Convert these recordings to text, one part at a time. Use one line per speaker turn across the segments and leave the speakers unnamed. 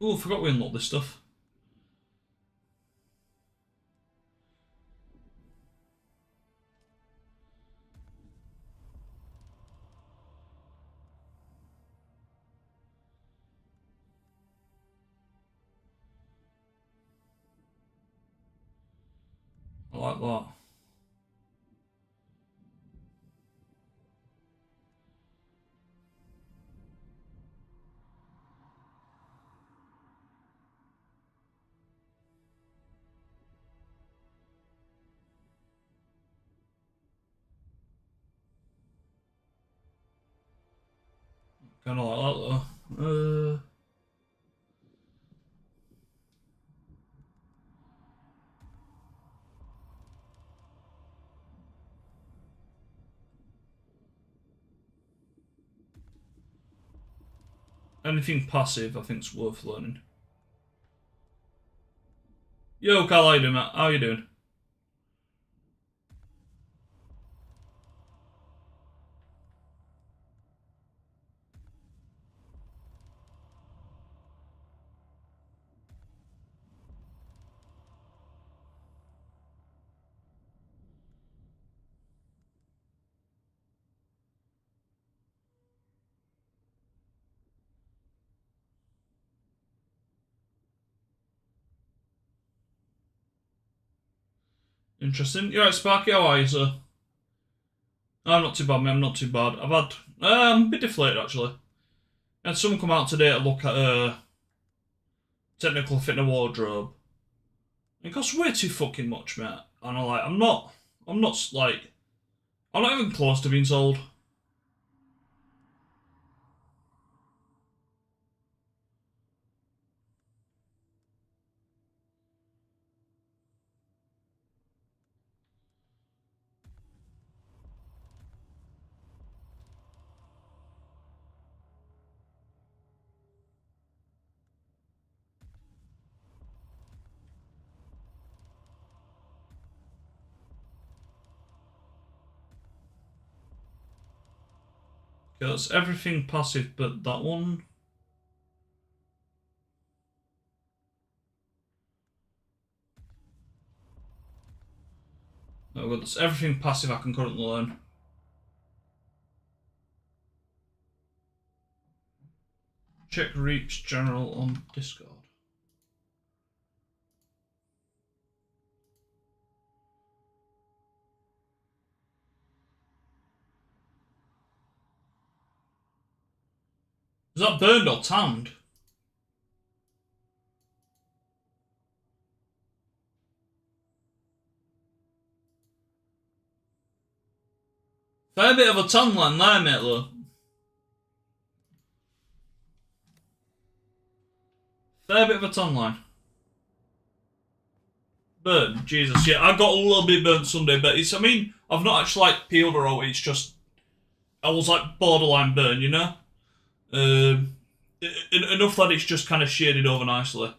Oh, I forgot we unlocked this stuff. I like that. Kind of like that though. Anything passive, I think, is worth learning. Yo, Carl, how you doing, mate? How you doing? Interesting. You alright, Sparky? How are you, sir? I'm not too bad, mate. I'm not too bad. I've had... I'm a bit deflated, actually. I had someone come out today to look at technical fit in a wardrobe. It costs way too fucking much, mate. And I'm not even close to being sold. Because everything passive but that one. Oh god, that's everything passive I can currently learn. Check Reach General on Discord. Is that burned or tanned? Fair bit of a tan line there, mate, though. Fair bit of a tan line. Burnt, Jesus, yeah, I got a little bit burnt Sunday, but it's, I mean, I've not actually, like, peeled or out, it's just, I was, like, borderline burn, you know? Enough that it's just kind of shaded over nicely.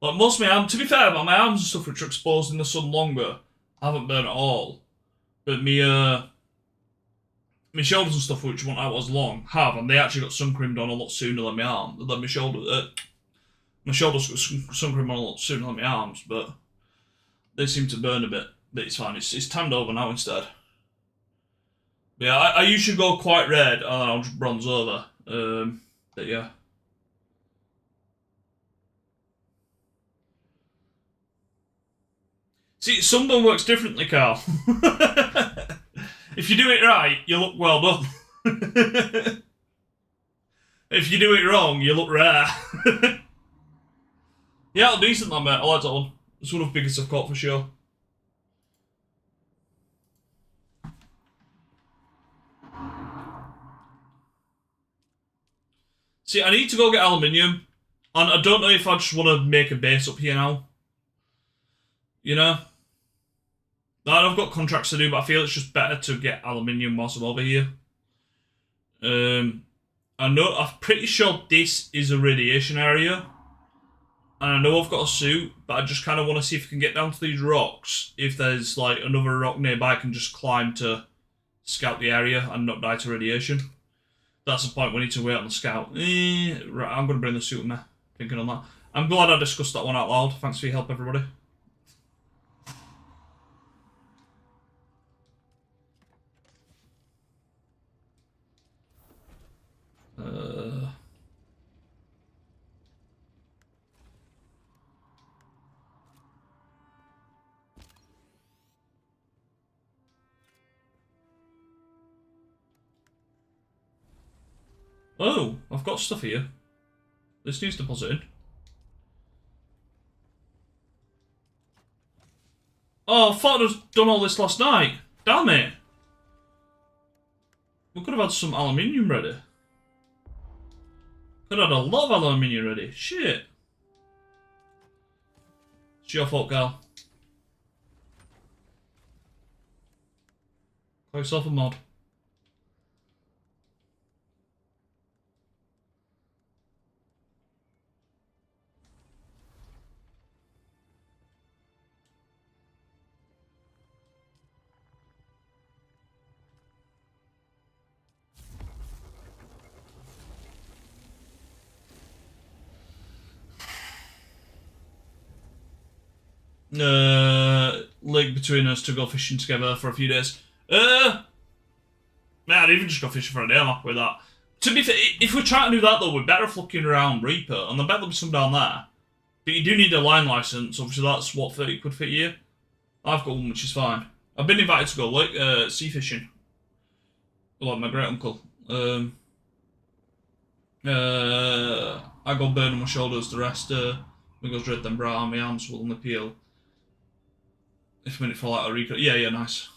Like, most of my arms, to be fair, my arms and stuff which are exposed in the sun longer, I haven't burnt at all. But my shoulders and stuff which weren't out as long have, and they actually got sun creamed on a lot sooner than my arm. Than my shoulders got sun creamed on a lot sooner than my arms, but they seem to burn a bit. But it's fine. It's tanned over now instead. But yeah, I usually go quite red and I'll just bronze over. But yeah. See, sunburn works differently, Carl. If you do it right, you look well done. If you do it wrong, you look rare. Yeah, decent that, mate. I like that one. It's one of the biggest I've caught for sure. See, I need to go get aluminium. And I don't know if I just want to make a base up here now. You know? I've got contracts to do, but I feel it's just better to get aluminium whilst I'm over here. I'm pretty sure this is a radiation area. And I know I've got a suit, but I just kind of want to see if I can get down to these rocks. If there's like another rock nearby, I can just climb to scout the area and not die to radiation. That's the point we need to wait on the scout. Right, I'm going to bring the suit with me. Thinking on that. I'm glad I discussed that one out loud. Thanks for your help, everybody. Oh, I've got stuff here. This needs depositing. Oh, I thought I'd done all this last night. Damn it. We could have had some aluminium ready. Could have had a lot of aluminium ready. Shit. It's your fault, Gal. Call yourself a mod. Link between us to go fishing together for a few days. Man, I'd even just go fishing for a day. I'm happy with that. To be fair, if we're trying to do that though, we're better off looking around Reaper, and I bet there'll be some down there. But you do need a line license. Obviously, that's what 30 quid for a year. I've got one, which is fine. I've been invited to go sea fishing. Like my great uncle. I go burn on my shoulders. The rest, we go straight them bright on my arms will only peel. If a minute for like a recall. Yeah, nice.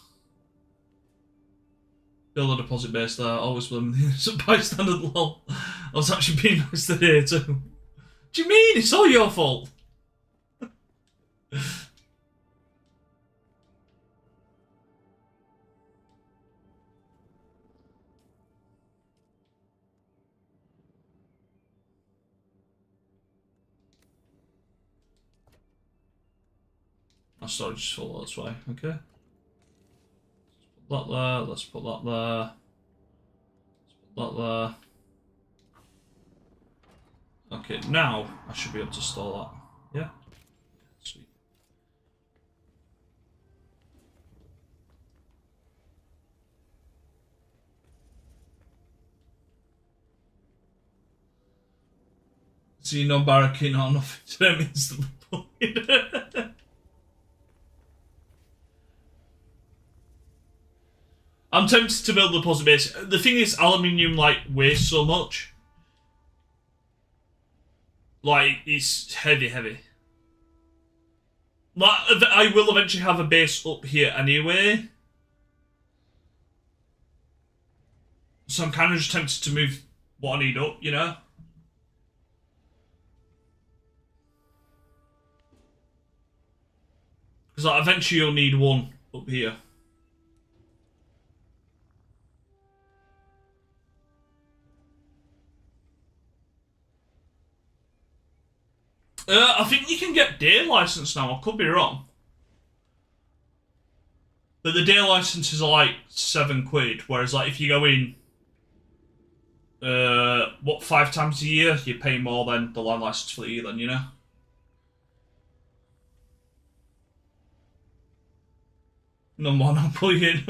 Build a deposit base there. Always blaming the innocent bystander. Lol. I was actually being nice today too. What do you mean? It's all your fault. My storage is full, that's why. Okay. Let's put that there. Let's put that there. Let's put that there. Okay, now I should be able to store that. Yeah? Sweet. See, no barricade or nothing to them instantly. I'm tempted to build the deposit base. The thing is, aluminium like weighs so much. Like, it's heavy. Like, I will eventually have a base up here anyway. So I'm kind of just tempted to move what I need up, you know? Because like, eventually you'll need one up here. I think you can get day license now. I could be wrong, but the day licenses are like £7, whereas like if you go in, 5 times a year, you pay more than the line license for the year. Then you know. No more, I'm playing.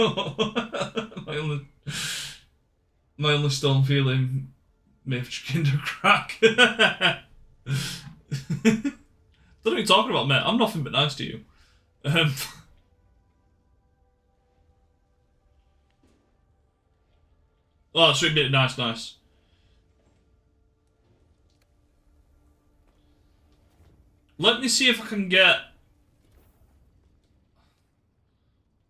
my only stone feeling, maybe kinder crack. Don't know what you're talking about, mate. I'm nothing but nice to you. Oh, sweet bit. Nice. Let me see if I can get...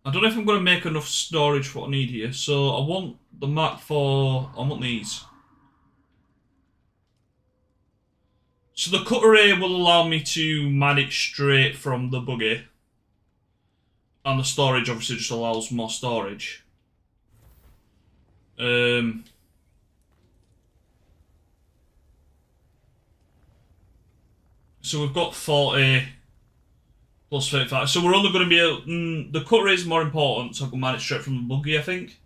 I don't know if I'm going to make enough storage for what I need here. So I want the Mark IV... I want these. So the cut array will allow me to manage straight from the buggy. And the storage obviously just allows more storage. So we've got 40 plus 35. So we're only going to be able... the cut array is more important, so I can manage straight from the buggy, I think.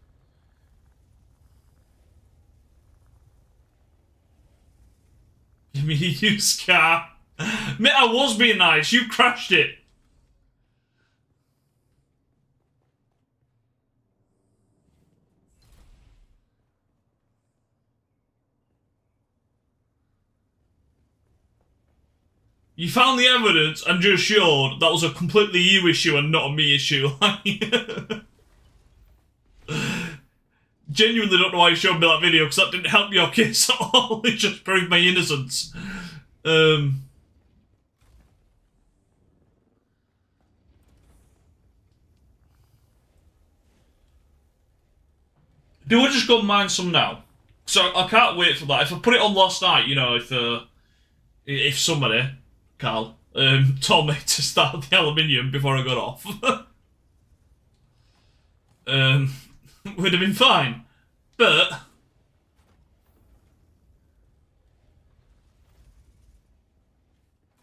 Give me a used car. Mate, I was being nice. You crashed it. You found the evidence and just showed that was a completely you issue and not a me issue. Genuinely don't know why you showed me that video, because that didn't help your case at all. It just proved my innocence. Do I just go mine some now? So I can't wait for that. If I put it on last night, you know, if somebody, Carl, told me to start the aluminium before I got off, would have been fine. But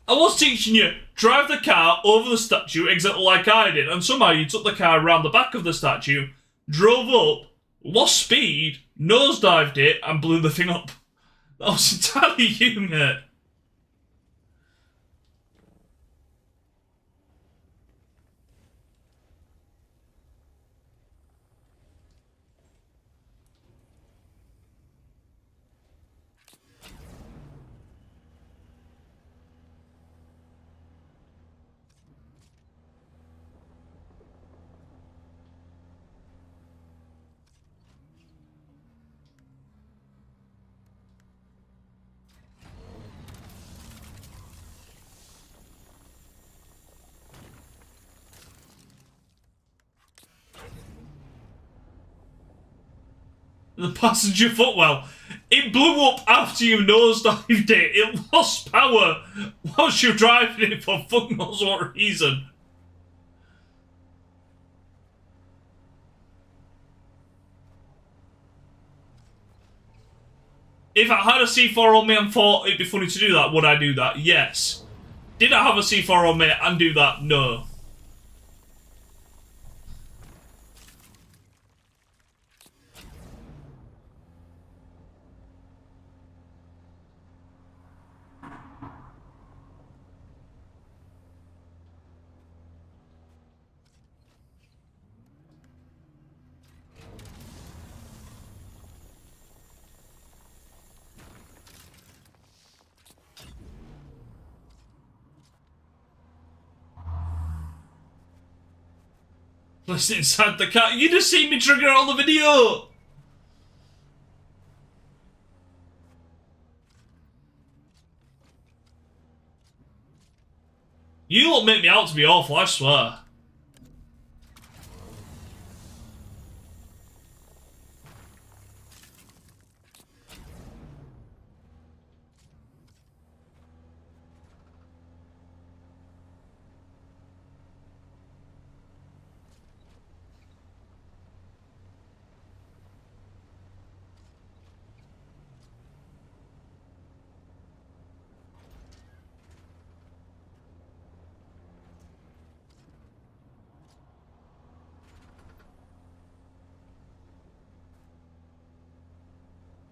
I was teaching you, drive the car over the statue exactly like I did, and somehow you took the car around the back of the statue, drove up, lost speed, nosedived it, and blew the thing up. That was entirely you, mate. The passenger footwell. It blew up after you nosedived it. It lost power whilst you were driving it for fuck knows what reason. If I had a C4 on me and thought it'd be funny to do that, would I do that? Yes. Did I have a C4 on me and do that? No. Listen inside the car. You just seen me trigger on the video. You lot make me out to be awful, I swear.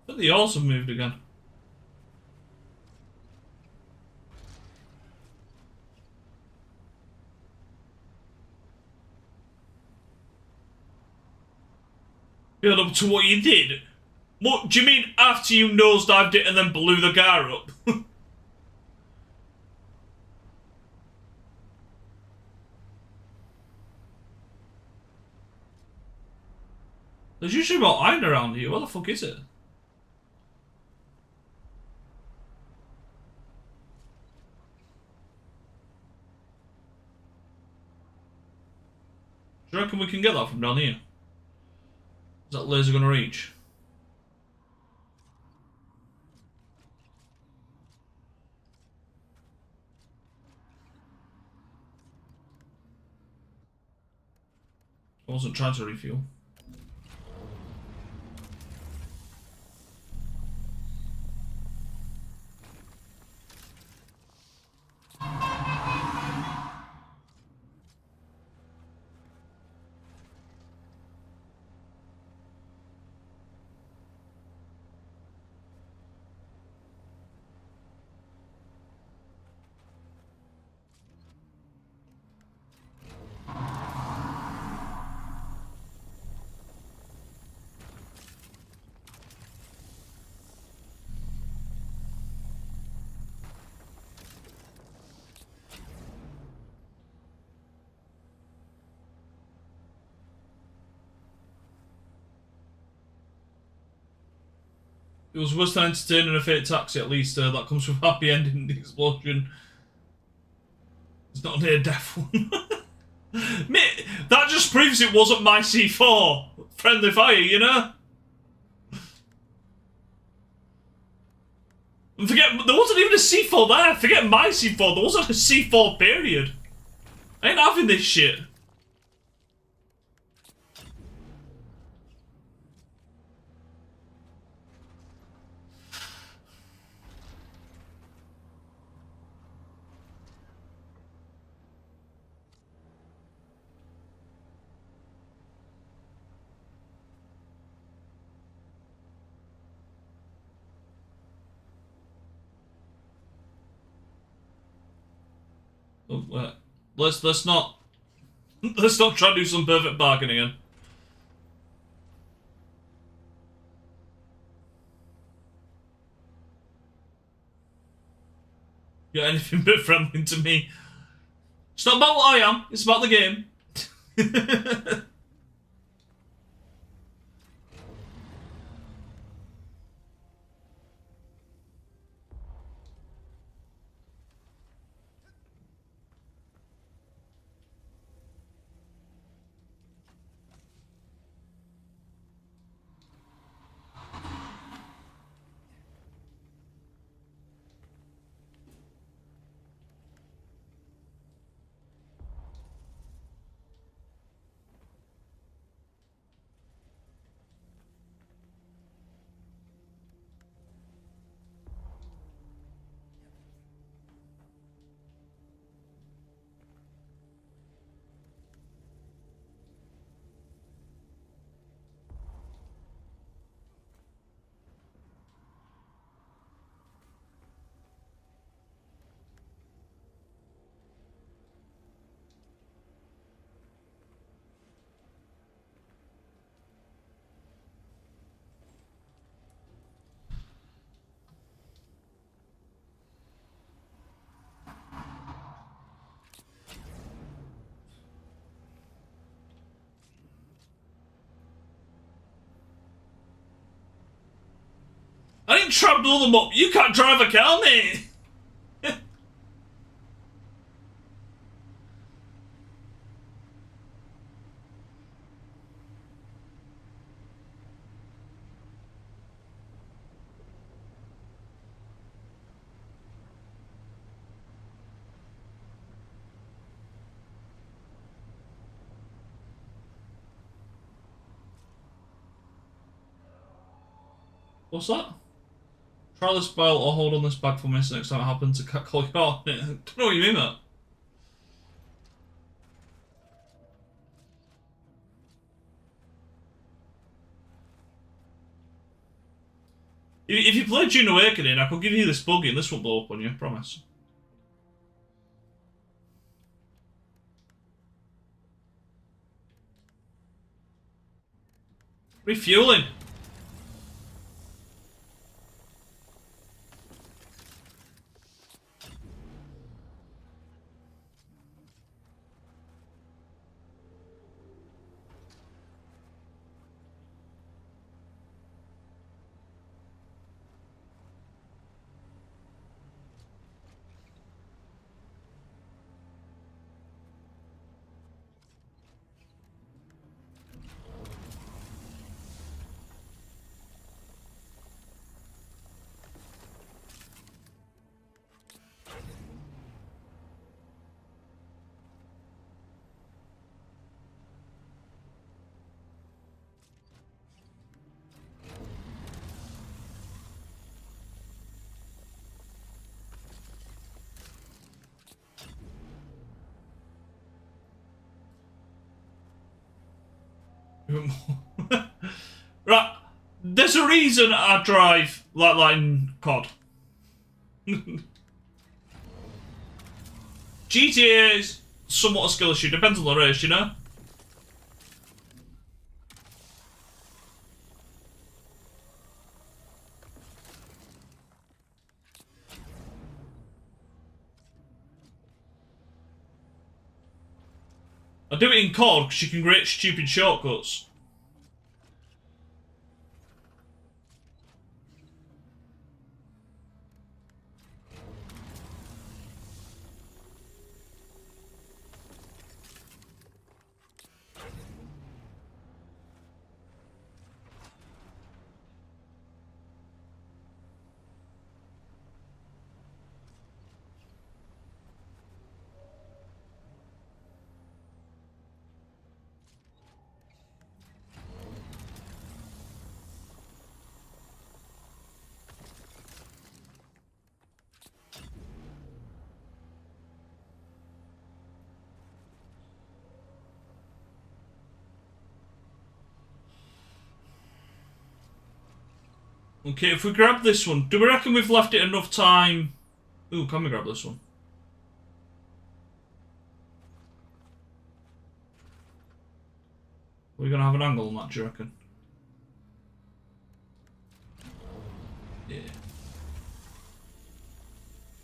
But they also moved again. Build up to what you did? What do you mean after you nosedived it and then blew the car up? There's usually about iron around here. What the fuck is it? Do you reckon we can get that from down here? Is that laser gonna reach? I wasn't trying to refuel. It was worse than entertaining a fake taxi, at least. That comes with happy ending the explosion. It's not a near-death one. Mate, that just proves it wasn't my C4. Friendly fire, you know? And forget, there wasn't even a C4 there. Forget my C4, there wasn't a C4 period. I ain't having this shit. Oh, let's not try to do some perfect bargaining again. You're anything but friendly to me. It's not about what I am, it's about the game. I didn't try to blow them up. You can't drive a car, mate. What's that? Try this belt or hold on this bag for me so next time it happens to call you out. I don't know what you mean, mate. If you play Dune Awakening, I could give you this buggy and this won't blow up on you, I promise. Refueling. Right, there's a reason I drive like that in COD. GTA is somewhat a skill issue, depends on the race, you know? I do it in COD because you can create stupid shortcuts. Okay, if we grab this one, do we reckon we've left it enough time? Ooh, can we grab this one? Are we going to have an angle on that, do you reckon? Yeah.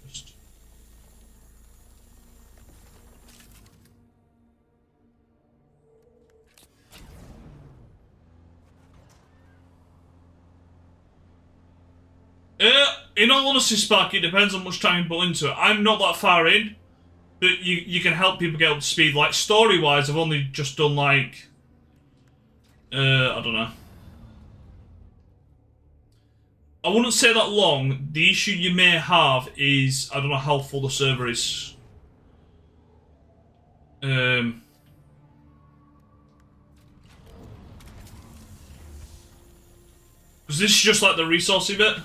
Just... in all honesty, Sparky, it depends on how much time you put into it. I'm not that far in, but you can help people get up to speed. Like, story-wise, I've only just done, like... I don't know. I wouldn't say that long. The issue you may have is, I don't know how full the server is. Because this is just like the resourcey bit.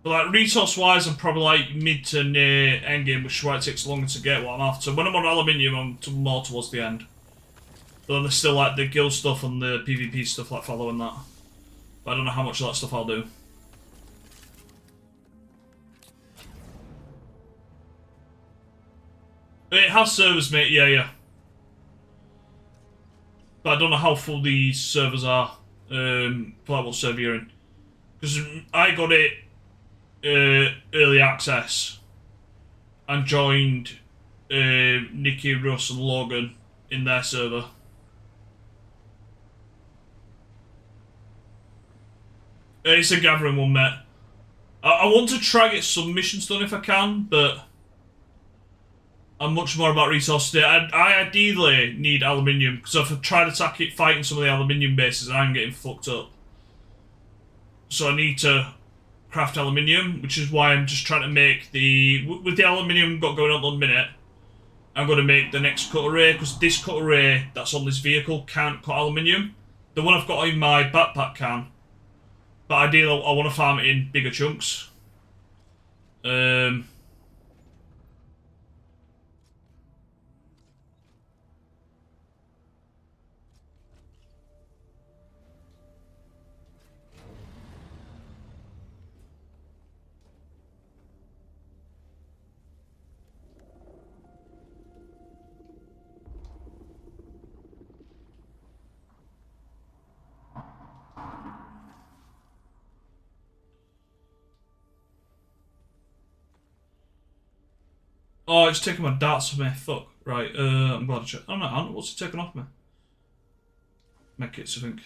But like resource-wise, I'm probably like mid to near endgame, which is why it takes longer to get what I'm after. When I'm on aluminium, I'm more towards the end. But then there's still like the guild stuff and the PvP stuff like following that. But I don't know how much of that stuff I'll do. It has servers, mate. Yeah. But I don't know how full these servers are. For what server you're in. Because I got it early access and joined Nikki, Russ and Logan in their server. It's a gathering one, mate. I want to try get some missions done if I can, but I'm much more about resources today. I ideally need aluminium, because if I try to fighting some of the aluminium bases, I'm getting fucked up. So I need to craft aluminium, which is why I'm just trying to make the... With the aluminium got going on at the minute, I'm going to make the next cut array, because this cut array that's on this vehicle can't cut aluminium. The one I've got in my backpack can. But ideally, I want to farm it in bigger chunks. Oh, it's taking my darts from me. Fuck. Right, I'm glad I checked. Oh no, what's it taking off me? Medkits, I think.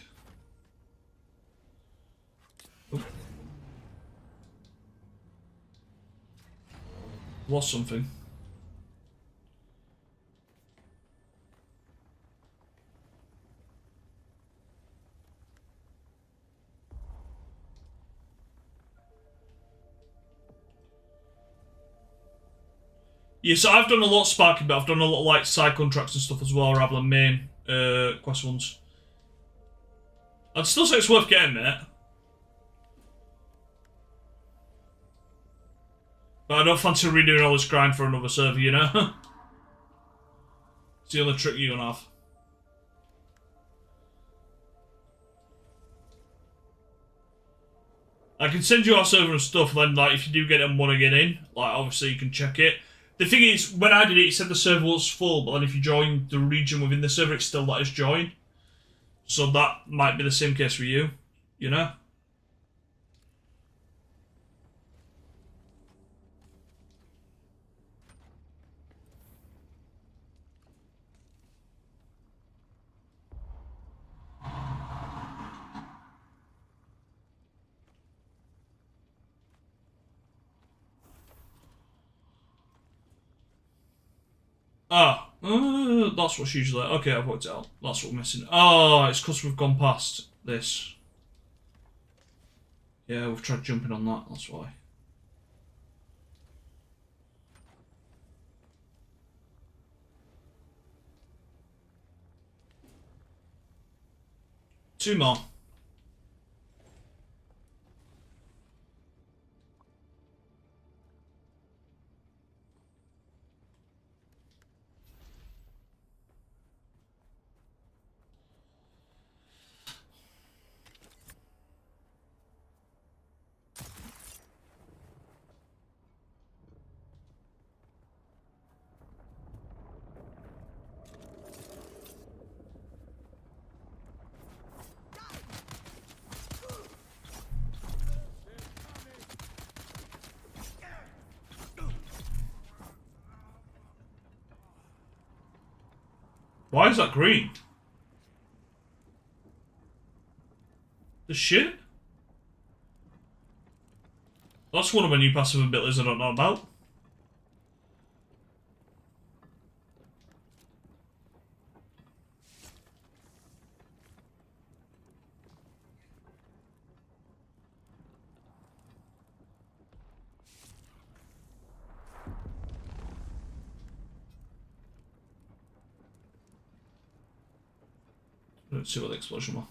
Oh. Lost something. Yeah, so I've done a lot of sparking, but I've done a lot of like side contracts and stuff as well, rather than main quest ones. I'd still say it's worth getting, mate. But I don't fancy redoing all this grind for another server, you know? It's the only trick you're gonna have. I can send you our server and stuff, and then like if you do get it and want to get in, like obviously you can check it. The thing is, when I did it, it said the server was full, but then if you join the region within the server, it still let us join. So that might be the same case for you, you know? Ah, that's what's usually... Okay, I've worked it out. That's what we're missing. Oh, it's because we've gone past this. Yeah, we've tried jumping on that, that's why. Two more. Why is that green? The shit? That's one of my new passive abilities I don't know about. Let's see what the explosion was.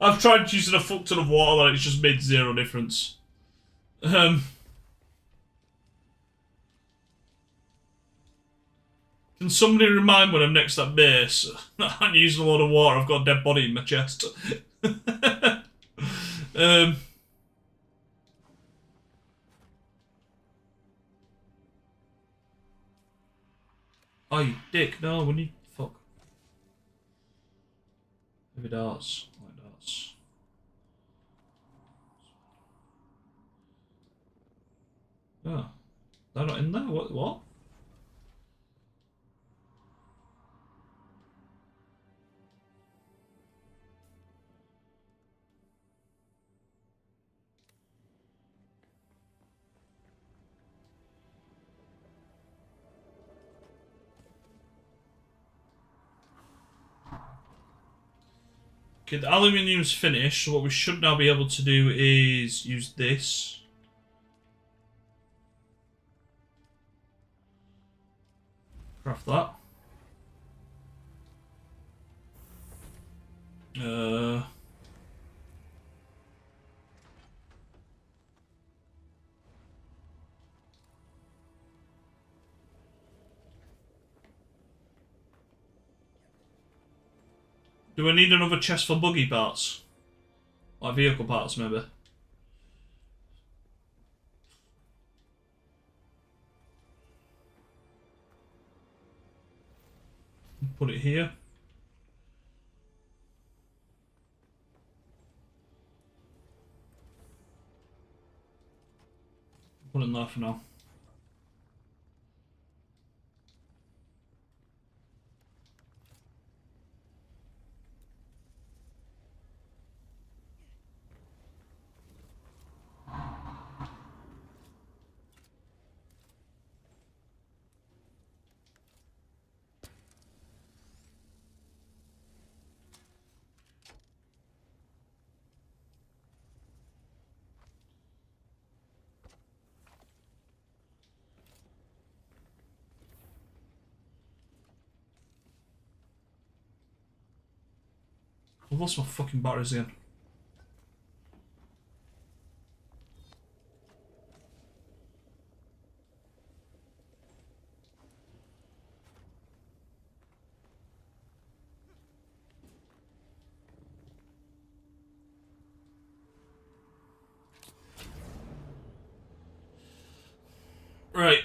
I've tried using a fuck ton of water and it's just made zero difference. Can somebody remind when I'm next at base? I'm using a lot of water, I've got a dead body in my chest. Oh, you dick. No, we need... Fuck. Maybe darts. Like darts. Oh. They're not in there? What? Okay, the aluminium's finished, so what we should now be able to do is use this. Craft that. Do I need another chest for buggy parts? Like vehicle parts, maybe? Put it here. Put it in there for now. I've lost my fucking batteries again. Right,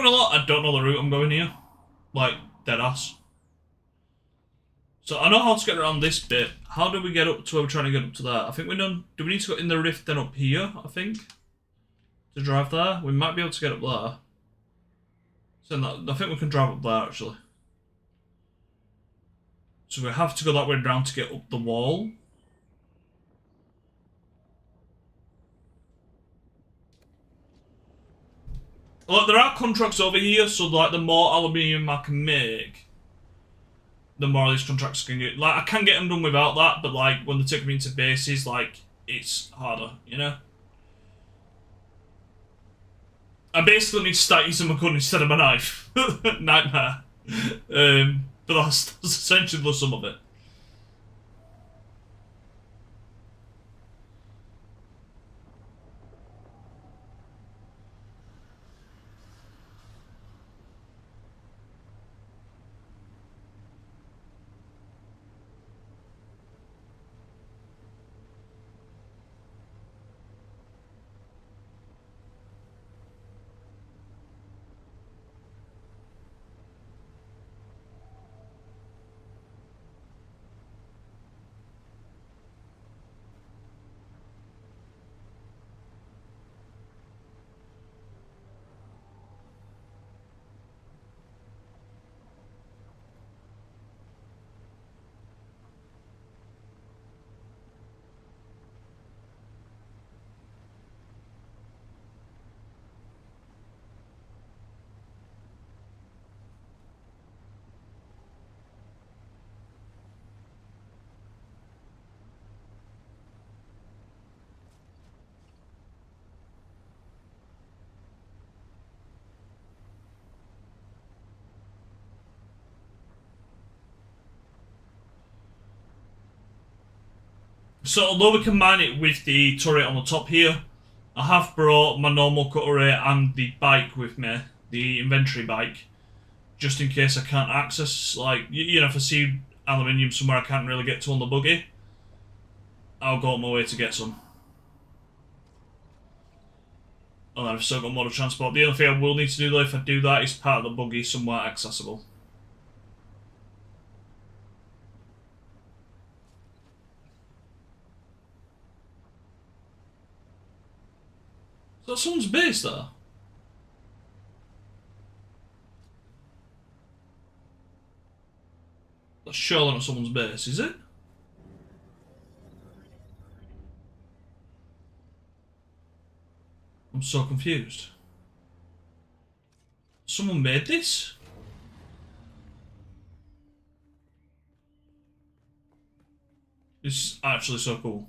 gonna lie, I don't know the route I'm going here. Like, dead ass. So I know how to get around this bit. How do we get up to where we're trying to get up to there? I think we know. Do we need to go in the rift then up here, I think? To drive there? We might be able to get up there. So I think we can drive up there, actually. So we have to go that way around to get up the wall. Look, there are contracts over here, so like the more aluminium I can make, the more of these contracts I can get. Like, I can get them done without that, but like when they take me into bases, like it's harder, you know. I basically need to start using my gun instead of my knife. Nightmare. But that's essentially the sum of it. So although we can mine it with the turret on the top here, I have brought my normal cutlery and the bike with me, the inventory bike, just in case I can't access, like, you know, if I see aluminium somewhere I can't really get to on the buggy, I'll go on my way to get some. And I've still got mode of transport. The only thing I will need to do though, if I do that, is part of the buggy somewhere accessible. Is that someone's base there? That's surely not someone's base, is it? I'm so confused. Someone made this? This is actually so cool.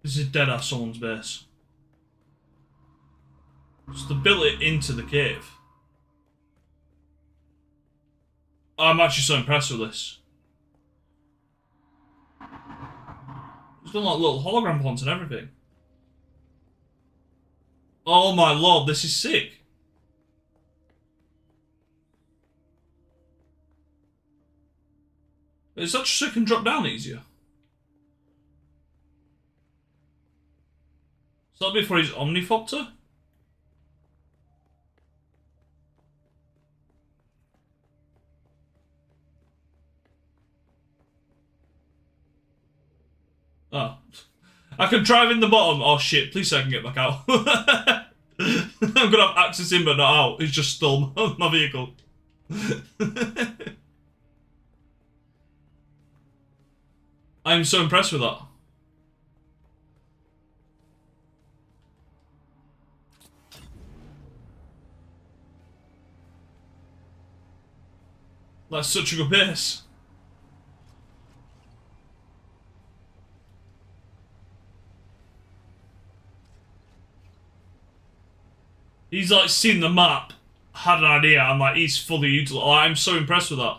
This is dead ass someone's base. Just to build it into the cave. I'm actually so impressed with this. It's done like little hologram fonts and everything. Oh my lord, this is sick. Is that just so it can drop down easier? So that'll be for his Omnifoctor? Oh. I can drive in the bottom. Oh shit, please say I can get back out. I'm gonna have access in but not out. It's just still my vehicle. I'm so impressed with that. That's such a good base. He's like seen the map, had an idea, and like he's fully utilized. Like, I'm so impressed with that.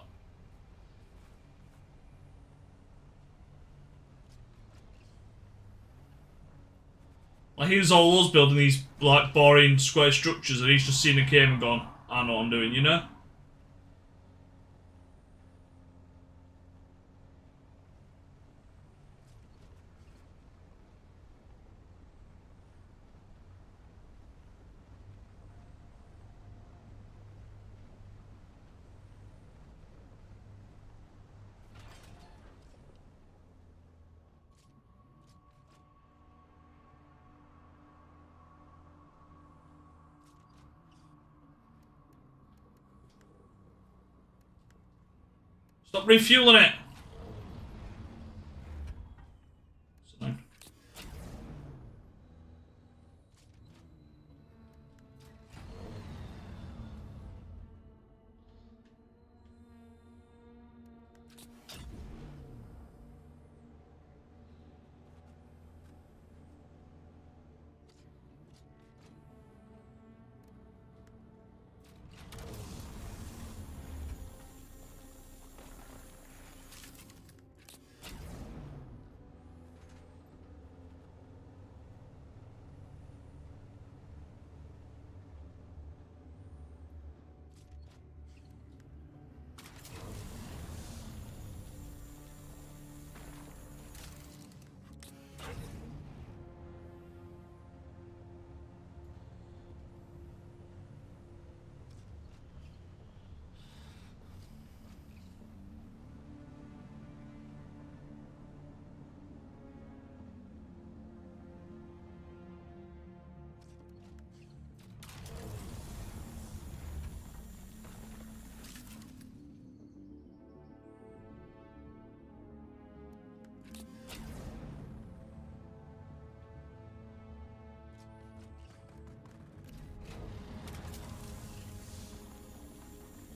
Like he was all us building these like boring square structures, and he's just seen a cave and gone, I know what I'm doing, you know? Stop refueling it.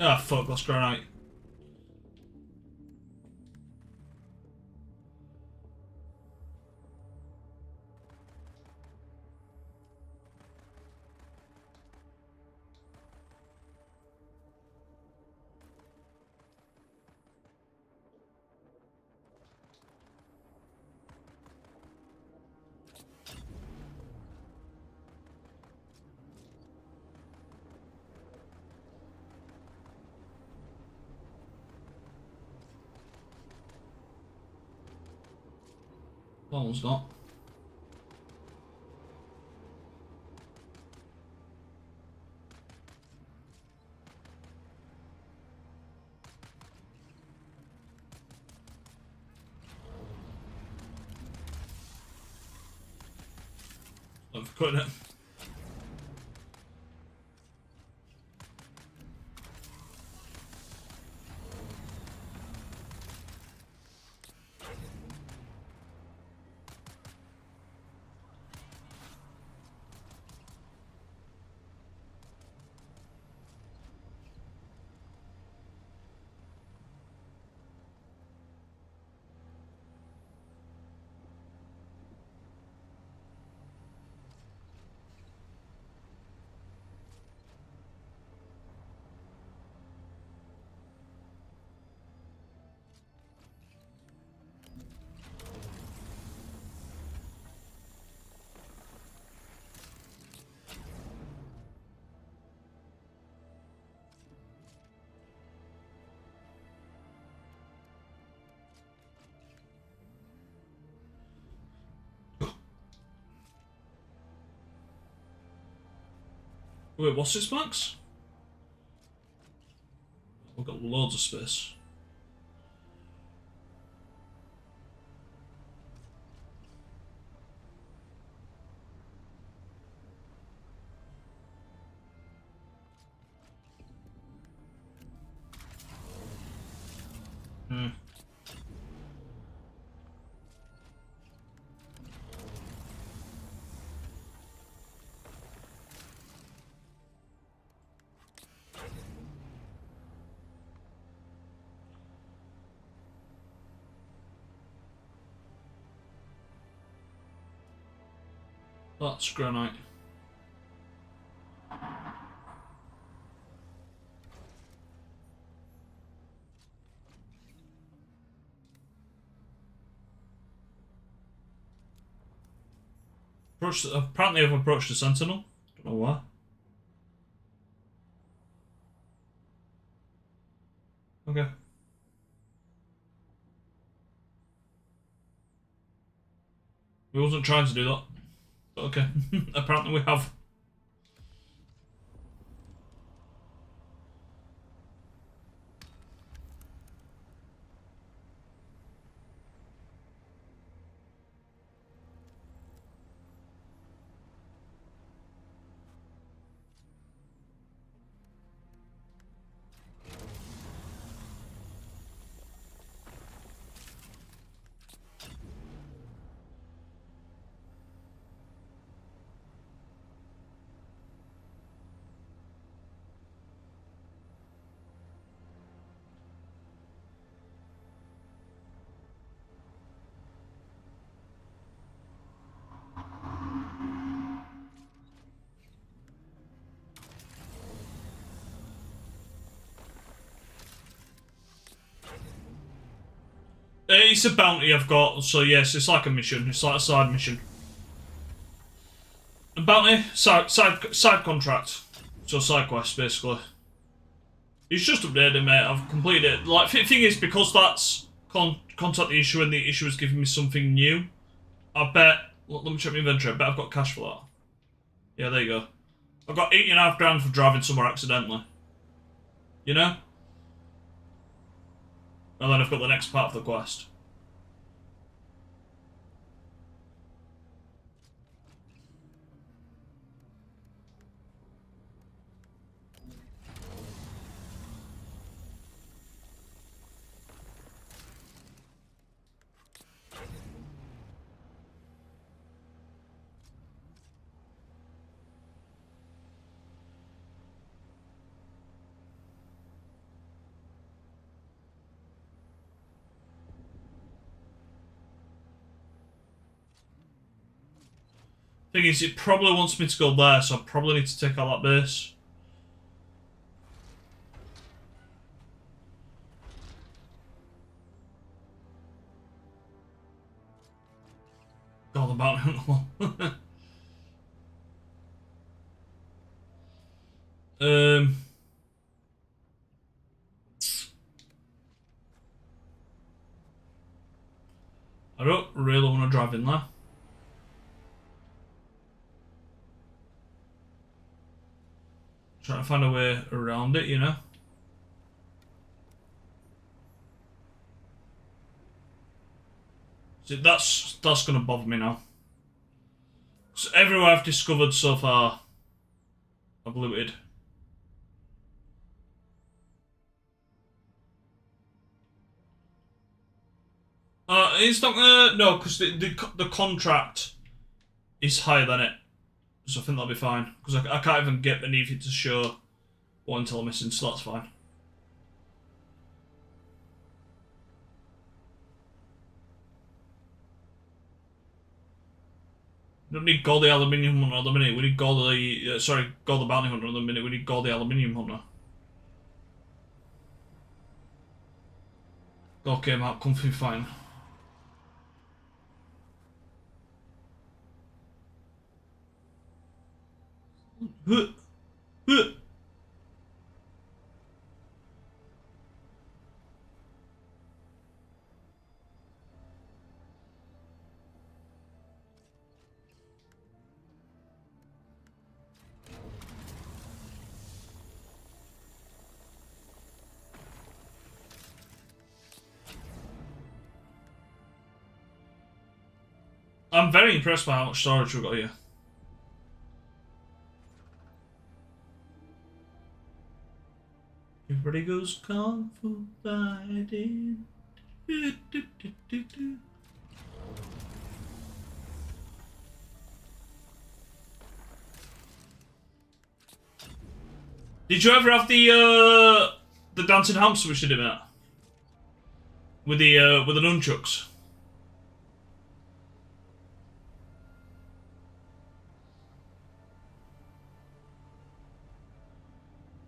Ah, fuck, let's granite. That one's not. I've cutting it. Wait, what's this, Max? We've got loads of space. Hmm. That's granite. Apparently I've approached the Sentinel. Don't know why. Okay. We wasn't trying to do that. But okay. Apparently we have. It's a bounty I've got, so yes, it's like a mission. It's like a side mission. A bounty, side contract. So side quest, basically. It's just updated, mate. I've completed it. Like, thing is, because that's contact the issue and the issue is giving me something new, I bet... Let me check my inventory. I bet I've got cash for that. Yeah, there you go. I've got 8.5 grand for driving somewhere accidentally. You know? And then I've got the next part of the quest. Thing is, it probably wants me to go there, so I probably need to take out that base. God, the bounty hunter. I don't really want to drive in there. Trying to find a way around it, you know? See, that's going to bother me now. So everywhere I've discovered so far, I've looted. It's not gonna... No, because the contract is higher than it. So I think that'll be fine. Because I can't even get beneath it to show what until I'm missing, so that's fine. We don't need Gore the Aluminium Hunter at the minute. We need Gore the... Gore the Bounty Hunter at the minute. We need Gore the Aluminium Hunter. Gore came out comfy fine. I'm very impressed by how much storage we've got here. Everybody goes kung fu fighting. Did you ever have the dancing hamster which did it, mate? With the nunchucks?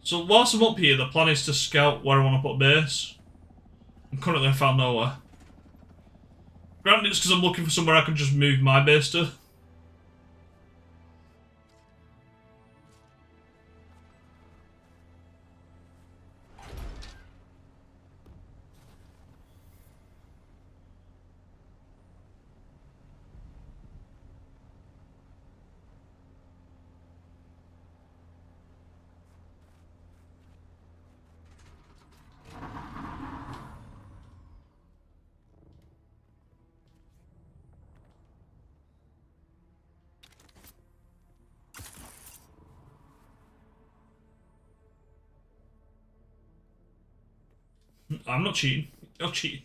So whilst I'm up here, the plan is to scout where I want to put a base. I'm currently found nowhere. Granted, it's because I'm looking for somewhere I can just move my base to. I'm not cheating. You're cheating.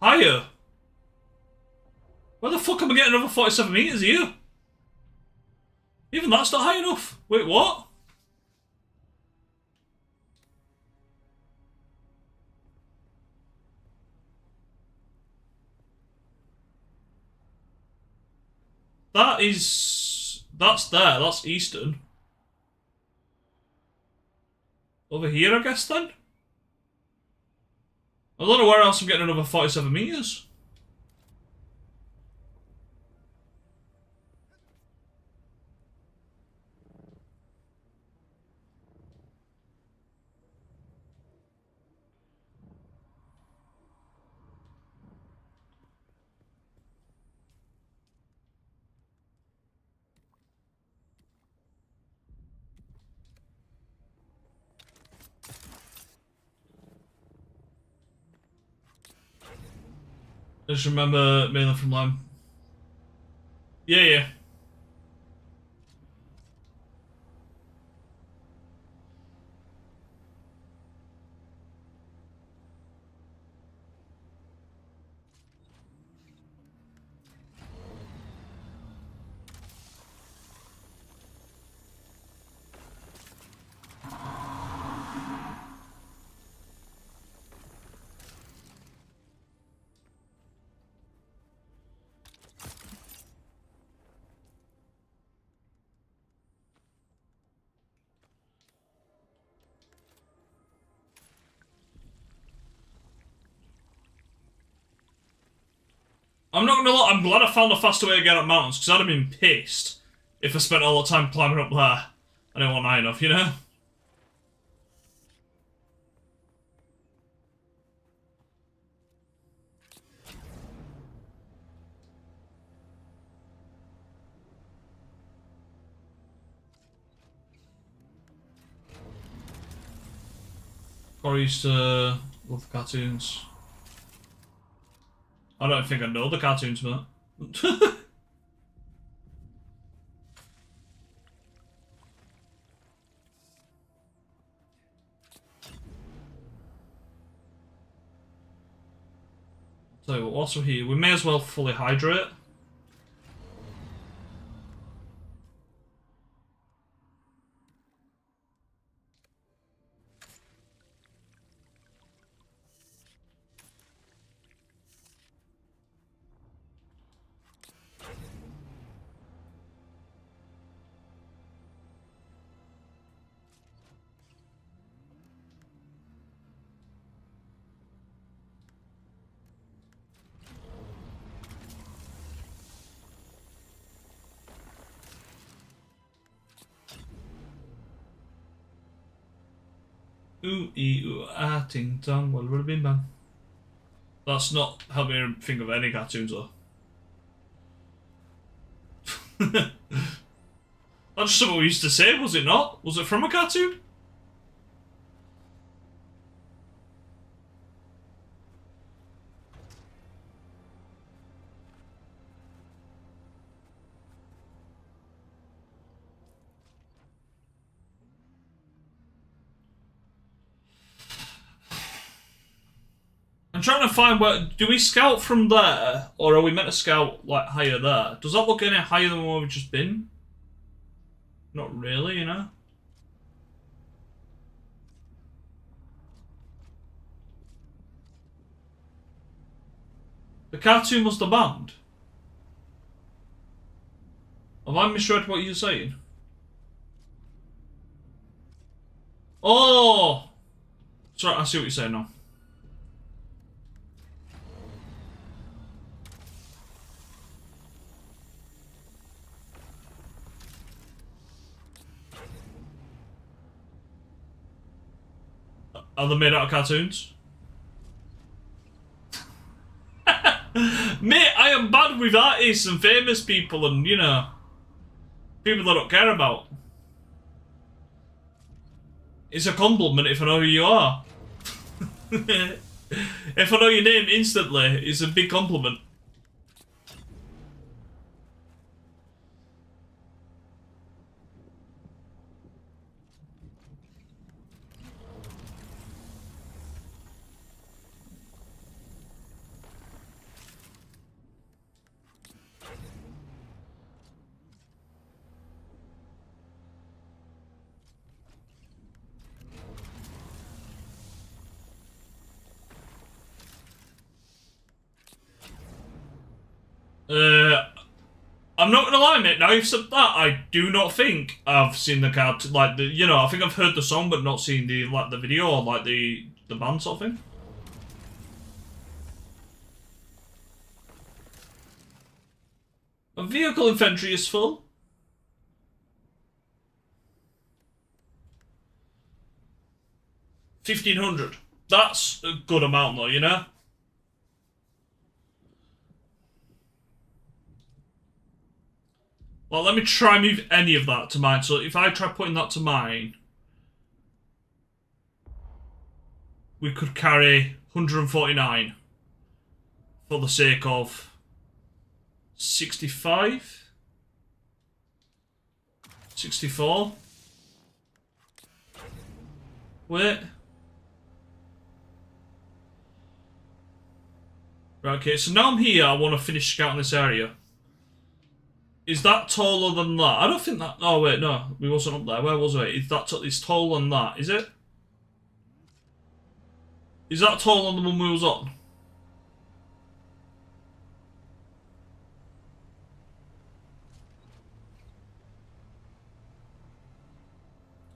Higher. Where the fuck am I getting another 47 meters here? Even that's not high enough. Wait, what? That's there. That's eastern. Over here, I guess, then? I don't know where else I'm getting another 47 meters. I just remember mainly from Lime. Yeah, yeah. I'm not gonna lie, I'm glad I found a faster way to get up mountains, because I'd have been pissed if I spent all the time climbing up there. I didn't want high enough, you know? Gore used to love cartoons. I don't think I know the cartoons, but... So, whilst we're here, we may as well fully hydrate. Ooh, ee, ooh, ah, ting, tong, well, would have been bang. That's not helping me think of any cartoons, though. That's just something we used to say, was it not? Was it from a cartoon? I'm trying to find where... Do we scout from there? Or are we meant to scout, like, higher there? Does that look any higher than where we've just been? Not really, you know? The cartoon was the band? Have I misread what you're saying? Oh! Sorry, I see what you're saying now. Are they made out of cartoons? Mate, I am bad with artists and famous people and, you know, people that I don't care about. It's a compliment if I know who you are. If I know your name instantly, it's a big compliment. I'm not gonna lie, mate. Now you've said that, I do not think I've seen the card. Like the, you know, I think I've heard the song, but not seen the like the video or like the band sort of thing. A vehicle infantry is full. 1,500. That's a good amount, though, you know. Well, let me try move any of that to mine. So if I try putting that to mine, we could carry 149 for the sake of 65, 64. Wait. Right, okay, so now I'm here, I want to finish scouting this area. Is that taller than that? I don't think that... Oh, wait, no. We wasn't up there. Where was it? Is that it's taller than that, is it? Is that taller than the one we was on?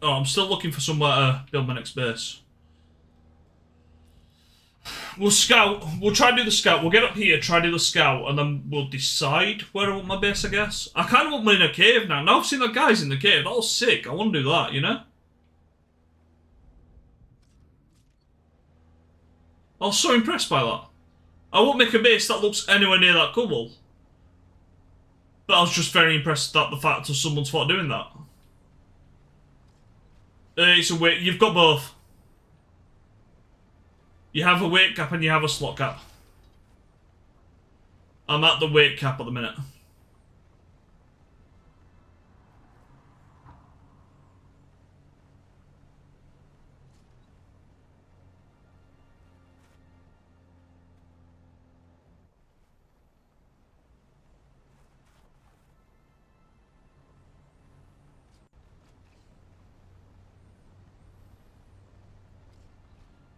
Oh, I'm still looking for somewhere to build my next base. We'll scout. We'll try and do the scout. We'll get up here, try and do the scout, and then we'll decide where I want my base, I guess. I kind of want one in a cave now. Now I've seen the guys in the cave. That was sick. I want to do that, you know? I was so impressed by that. I won't make a base that looks anywhere near that cool. But I was just very impressed at the fact that someone's thought doing that. It's a weight. You've got both. You have a weight cap and you have a slot cap. I'm at the weight cap at the minute.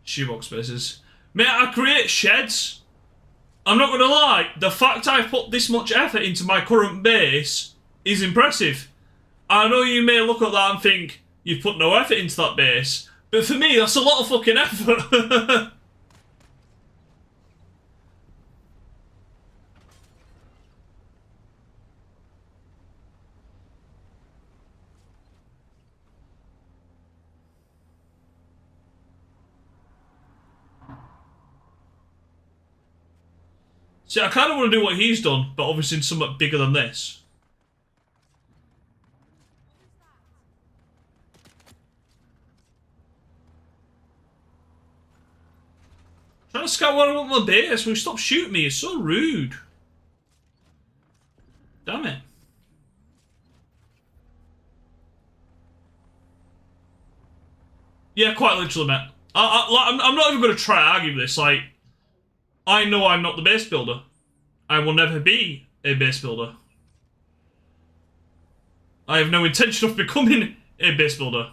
Shoebox spaces. Mate, I create sheds. I'm not gonna lie, the fact I've put this much effort into my current base is impressive. I know you may look at that and think, you've put no effort into that base, but for me, that's a lot of fucking effort. See, I kind of want to do what he's done, but obviously somewhat bigger than this. Trying to scout where I want my base. Will you stop shooting me? It's so rude. Damn it. Yeah, quite literally, mate. I'm not even going to try to argue this. Like, I know I'm not the base builder. I will never be a base builder. I have no intention of becoming a base builder.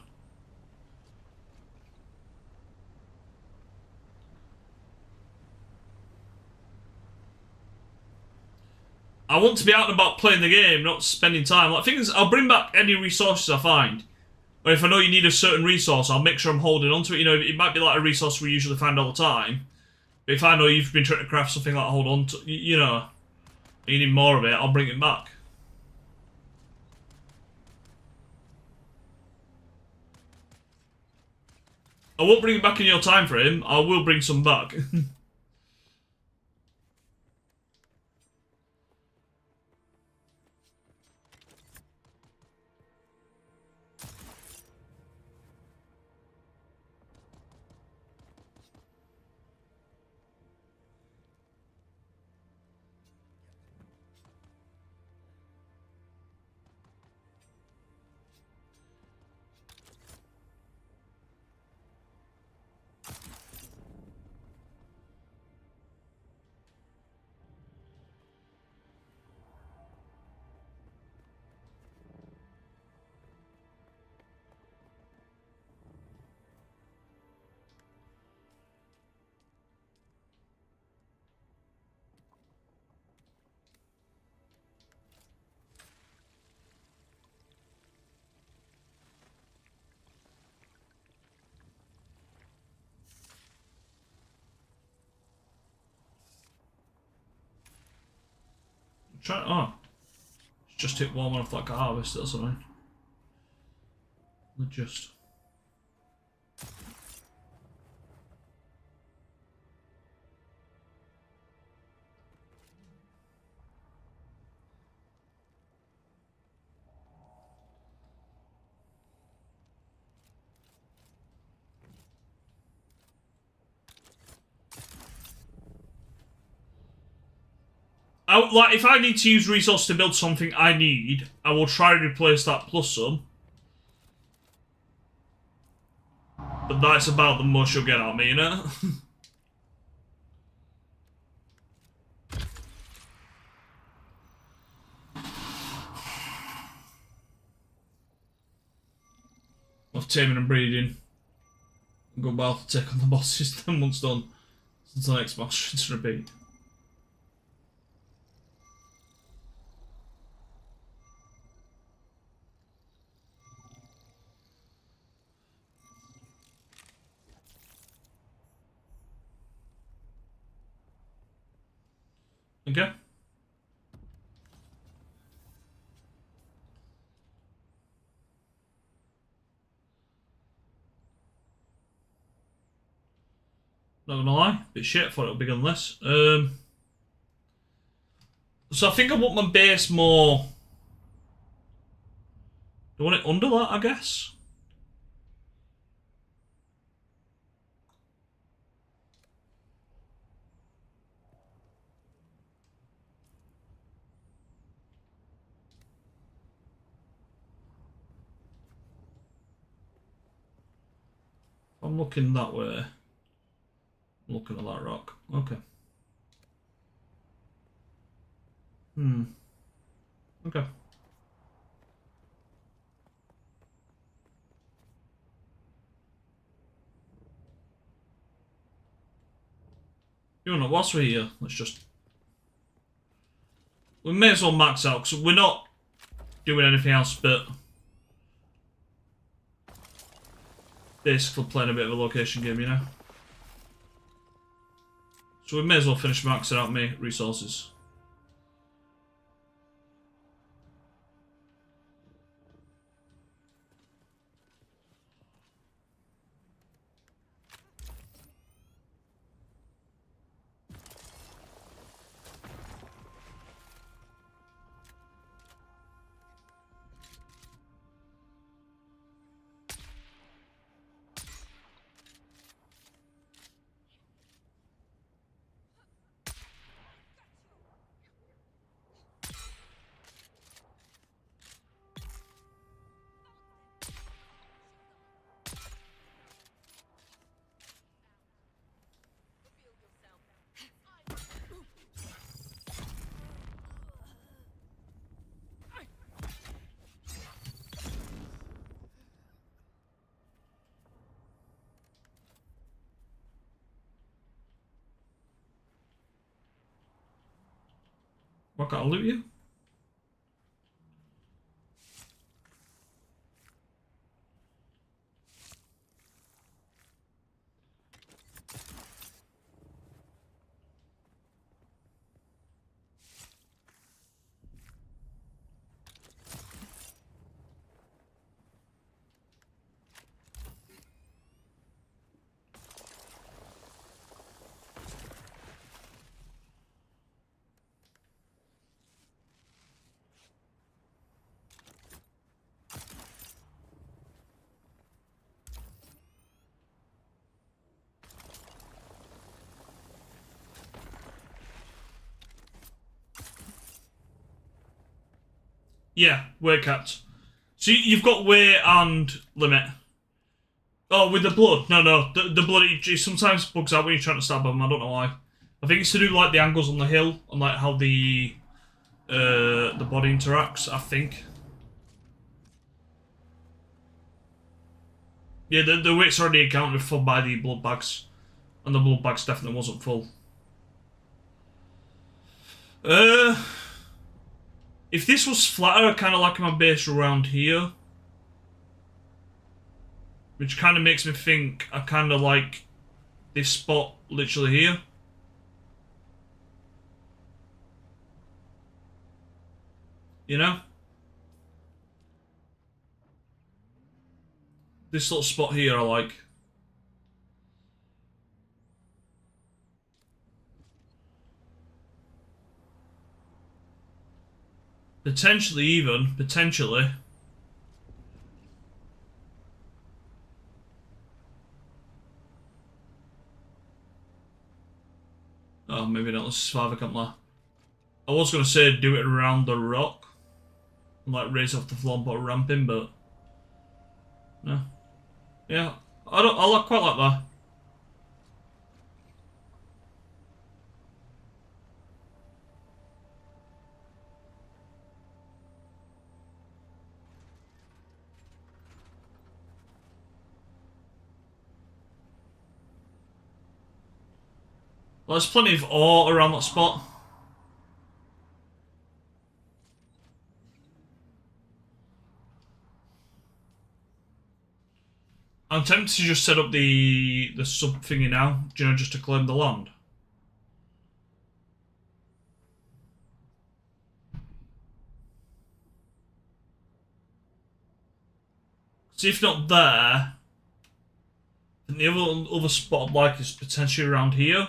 I want to be out and about playing the game, not spending time. Like, things, I'll bring back any resources I find. Or if I know you need a certain resource, I'll make sure I'm holding onto it. You know, it might be like a resource we usually find all the time. But if I know you've been trying to craft something like hold on to, you know, you need more of it, I'll bring it back. I won't bring it back in your time frame, I will bring some back. Try. Oh, just hit warm enough like a harvest or something. Just. Like, if I need to use resource to build something I need, I will try to replace that plus some. But that's about the most you'll get out of me, you know? Of taming and breeding. Good while to take on the bosses, then once done. Since the next boss to repeat. Okay. Not gonna lie, bit shit. Thought it would be on this. So I think I want my base more. Do I want it under that? I guess. I'm looking that way. I'm looking at that rock. Okay. Okay. You know, whilst we're here, let's just... We may as well max out, because we're not doing anything else but... basically playing a bit of a location game, you know? So we may as well finish maxing out my resources. What, can't I loot you? Yeah, weight capped. So you've got weight and limit. Oh, with the blood? No. The blood, it sometimes bugs out when you're trying to stab them. I don't know why. I think it's to do with, like, the angles on the hill and, like, how the body interacts, I think. Yeah, the weight's already accounted for by the blood bags. And the blood bags definitely wasn't full. If this was flatter, I kind of like my base around here. Which kind of makes me think I kind of like this spot literally here. You know? This little spot here I like. Potentially. Oh, maybe not. Let's survive a couple more. I was going to say do it around the rock. And like raise off the floor and put a ramp in, but... No. Yeah, I quite like that. Well, there's plenty of ore around that spot. I'm tempted to just set up the sub thingy now, you know, just to claim the land. See, if not there, then the other spot I'd like is potentially around here.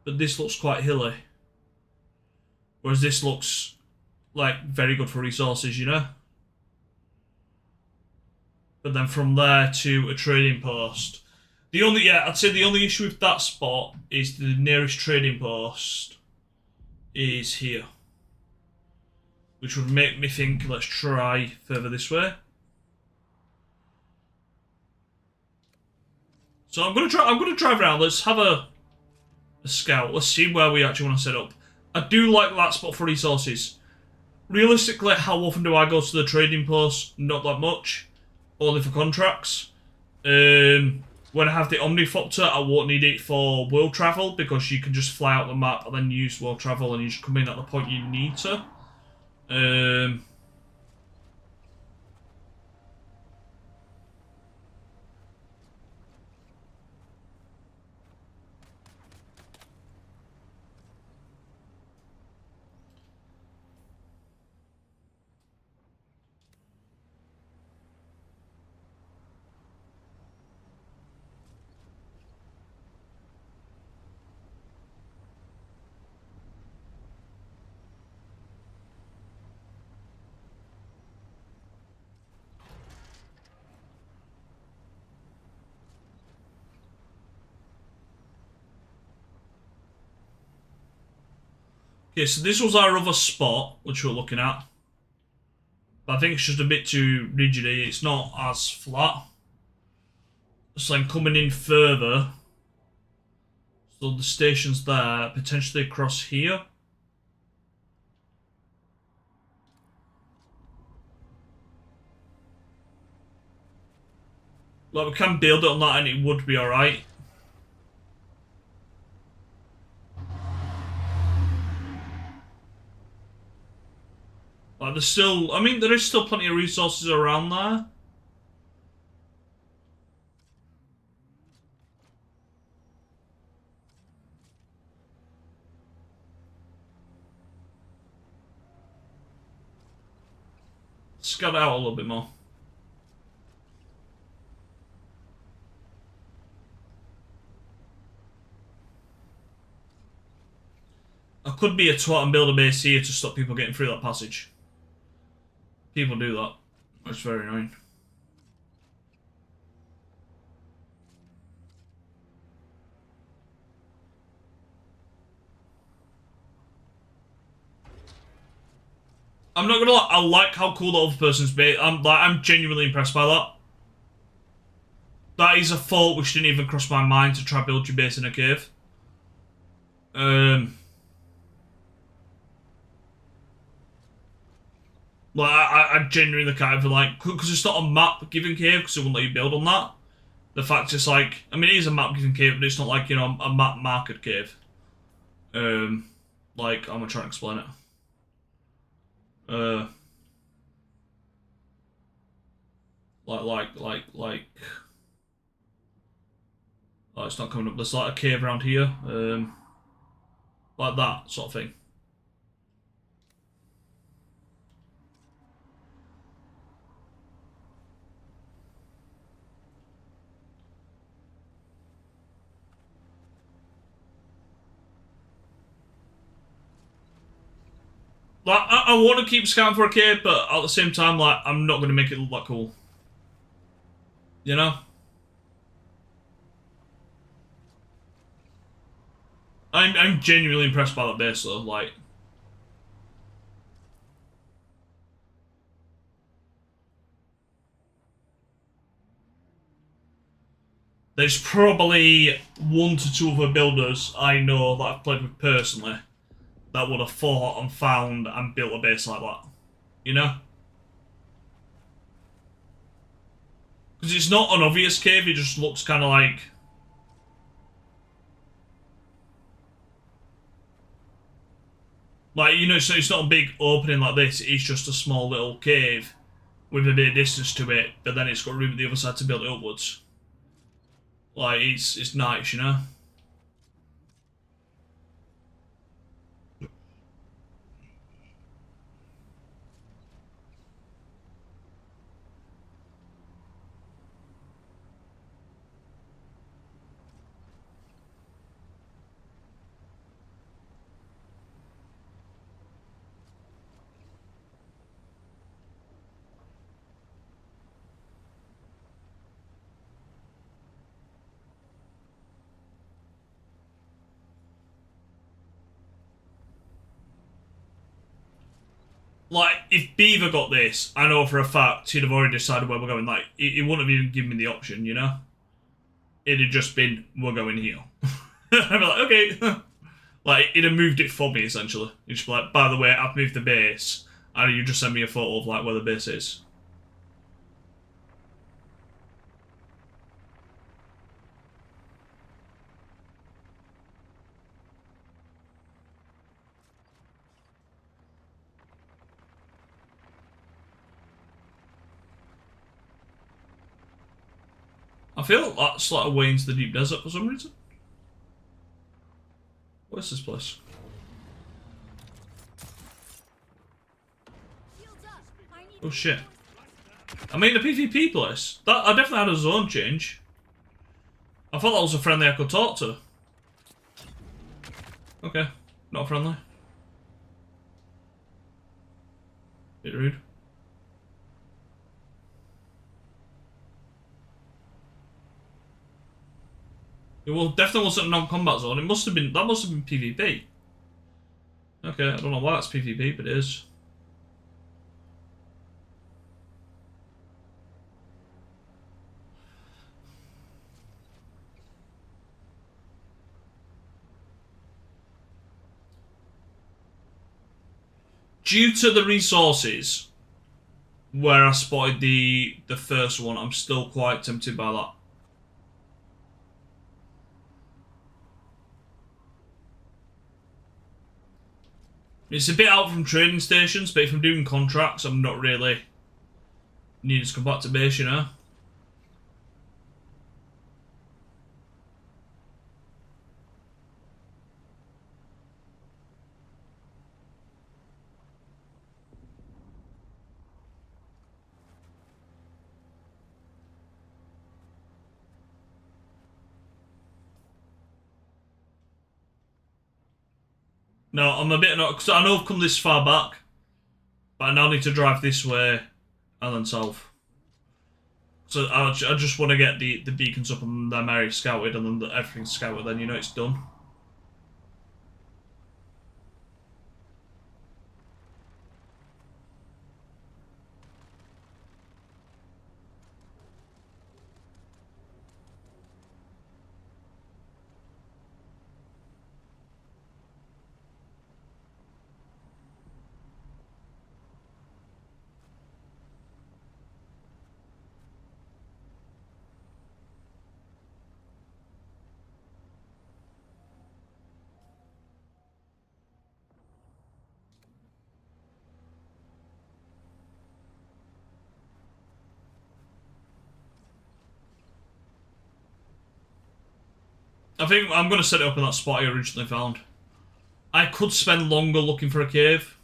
But this looks quite hilly. Whereas this looks like very good for resources, you know? But then from there to a trading post. I'd say the only issue with that spot is the nearest trading post is here. Which would make me think, let's try further this way. So I'm gonna drive around, let's have a scout, let's see where we actually want to set up. I do like that spot for resources. Realistically, how often do I go to the trading post? Not that much. Only for contracts. When I have the Omnifopter, I won't need it for world travel because you can just fly out the map and then use world travel and you just come in at the point you need to. Okay, so this was our other spot, which we're looking at. But I think it's just a bit too rigid. It's not as flat. So I'm coming in further. So the station's there, potentially across here. Like, we can build it on that and it would be alright. Like, there's still... I mean, there is still plenty of resources around there. Scout out a little bit more. I could be a twat and build a base here to stop people getting through that passage. People do that. That's very annoying. I'm not gonna lie, I like how cool the other person's base. I'm genuinely impressed by that. That is a thought which didn't even cross my mind to try to build your base in a cave. Like, I genuinely kind of like, because it's not a map-giving cave, because it won't let you build on that. The fact it's like, I mean, it is a map-giving cave, but it's not like, you know, a map-market cave. Like, I'm gonna try and explain it. Oh, it's not coming up. There's like a cave around here. Like that sort of thing. Like, I want to keep scouting for a cave, but at the same time, like, I'm not going to make it look that cool. You know? I'm genuinely impressed by that base, though. Like, there's probably 1 to 2 other builders I know that I've played with personally that would have fought and found and built a base like that. You know? Because it's not an obvious cave, it just looks kind of like... Like, you know, so it's not a big opening like this, it's just a small little cave with a bit of distance to it, but then it's got room at the other side to build it upwards. Like, it's nice, you know? Like, if Beaver got this, I know for a fact he'd have already decided where we're going. Like, he wouldn't have even given me the option, you know? It'd have just been, we're going here. I'd be like, okay. Like, he'd have moved it for me, essentially. He'd just be like, by the way, I've moved the base, and you just send me a photo of, like, where the base is. I feel that's like a way into the deep desert for some reason. Where's this place? Oh shit. I mean the PvP place. That I definitely had a zone change. I thought that was a friendly I could talk to. Okay, not friendly. Bit rude. It well, definitely wasn't a non-combat zone. It must have been. That must have been PvP. Okay, I don't know why that's PvP, but it is. Due to the resources where I spotted the first one, I'm still quite tempted by that. It's a bit out from trading stations, but if I'm doing contracts, I'm not really needing to come back to base, you know? No, I'm a bit not, because I know I've come this far back, but I now need to drive this way and then south. So I just want to get the beacons up and them areas scouted, and then everything's scouted, then you know it's done. I think I'm going to set it up in that spot I originally found. I could spend longer looking for a cave.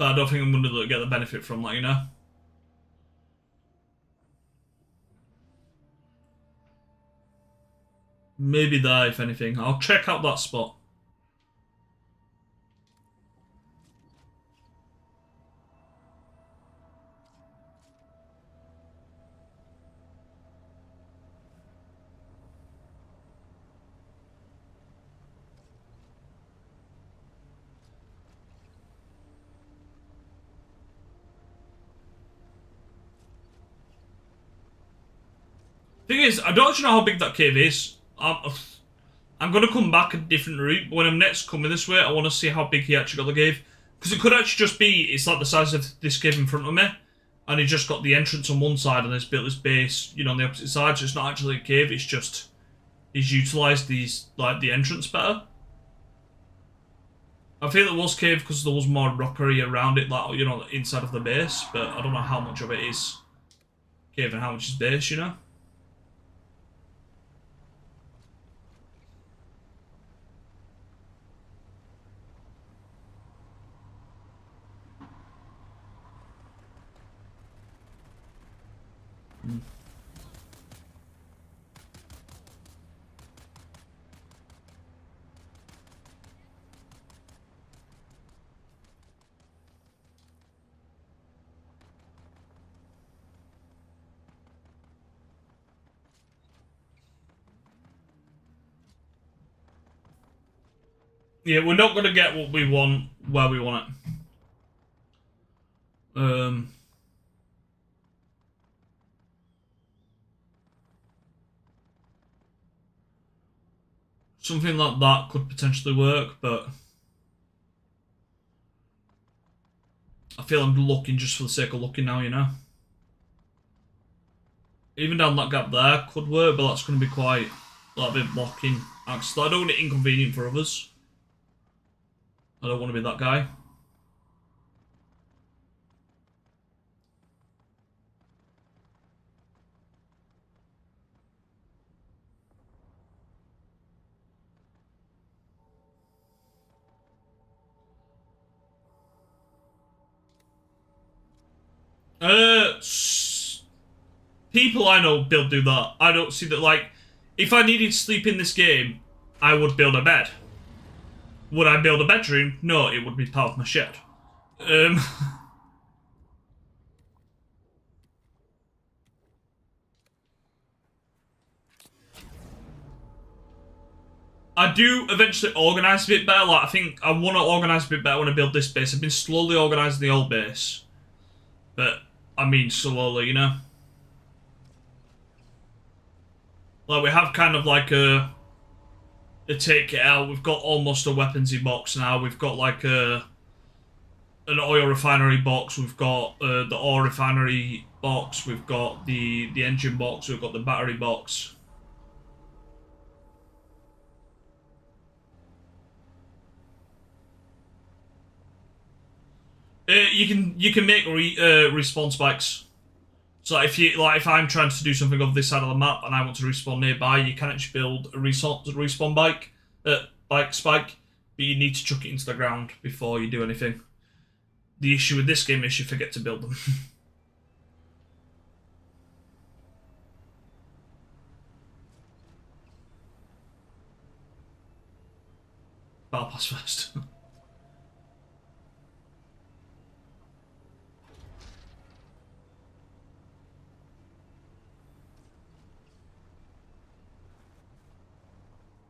But I don't think I'm going to get the benefit from that, you know? Maybe there, if anything. I'll check out that spot. Thing is, I don't actually know how big that cave is. I'm going to come back a different route, but when I'm next coming this way, I want to see how big he actually got the cave. Because it could actually just be, it's like the size of this cave in front of me, and he just got the entrance on one side and he's built this base, you know, on the opposite side, so it's not actually a cave, it's just, he's utilised these, like, the entrance better. I feel it was cave because there was more rockery around it, like, you know, inside of the base, but I don't know how much of it is cave and how much is base, you know? Yeah, we're not going to get what we want where we want it. Something like that could potentially work, but I feel I'm looking just for the sake of looking now, you know? Even down that gap there could work, but that's going to be quite like a bit blocking. Actually, I don't want it inconvenient for others. I don't want to be that guy. People I know do that. I don't see that, like, if I needed to sleep in this game, I would build a bed. Would I build a bedroom? No, it would be part of my shed. I do eventually organise a bit better. Like, I think I want to organise a bit better when I build this base. I've been slowly organising the old base. But, I mean slowly, you know? Like, we have kind of like a take it out. We've got almost a weaponsy box now. We've got like an oil refinery box. We've got the ore refinery box. We've got the engine box. We've got the battery box. You can make respawn spikes. So if I'm trying to do something on this side of the map and I want to respawn nearby, you can actually build a respawn bike spike, but you need to chuck it into the ground before you do anything. The issue with this game is you forget to build them. Battle pass first.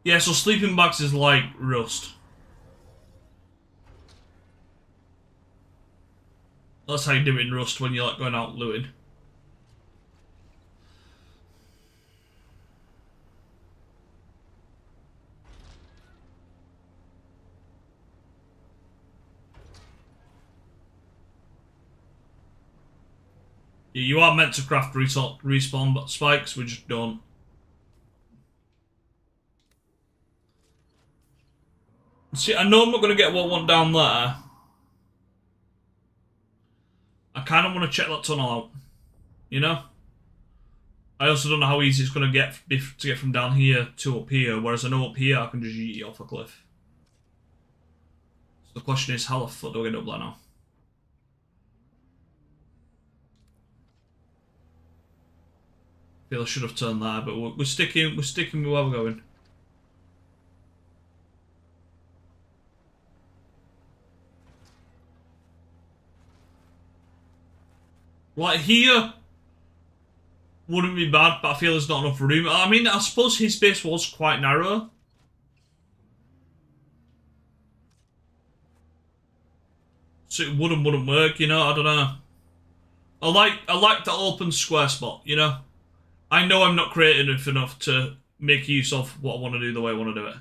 Yeah, so sleeping bags is like rust. That's how you do it in Rust when you're like going out looting. Yeah, you are meant to craft respawn spikes, we just don't. See, I know I'm not going to get what I want down there. I kind of want to check that tunnel out. You know? I also don't know how easy it's going to get from down here to up here, whereas I know up here I can just yeet it off a cliff. So the question is, how the fuck do I get up there now? feel I should have turned there, but we're sticking with where we're going. Like here wouldn't be bad, but I feel there's not enough room. I mean, I suppose his base was quite narrow. So it wouldn't work, you know, I don't know. I like the open square spot, you know? I know I'm not creative enough to make use of what I want to do the way I want to do it.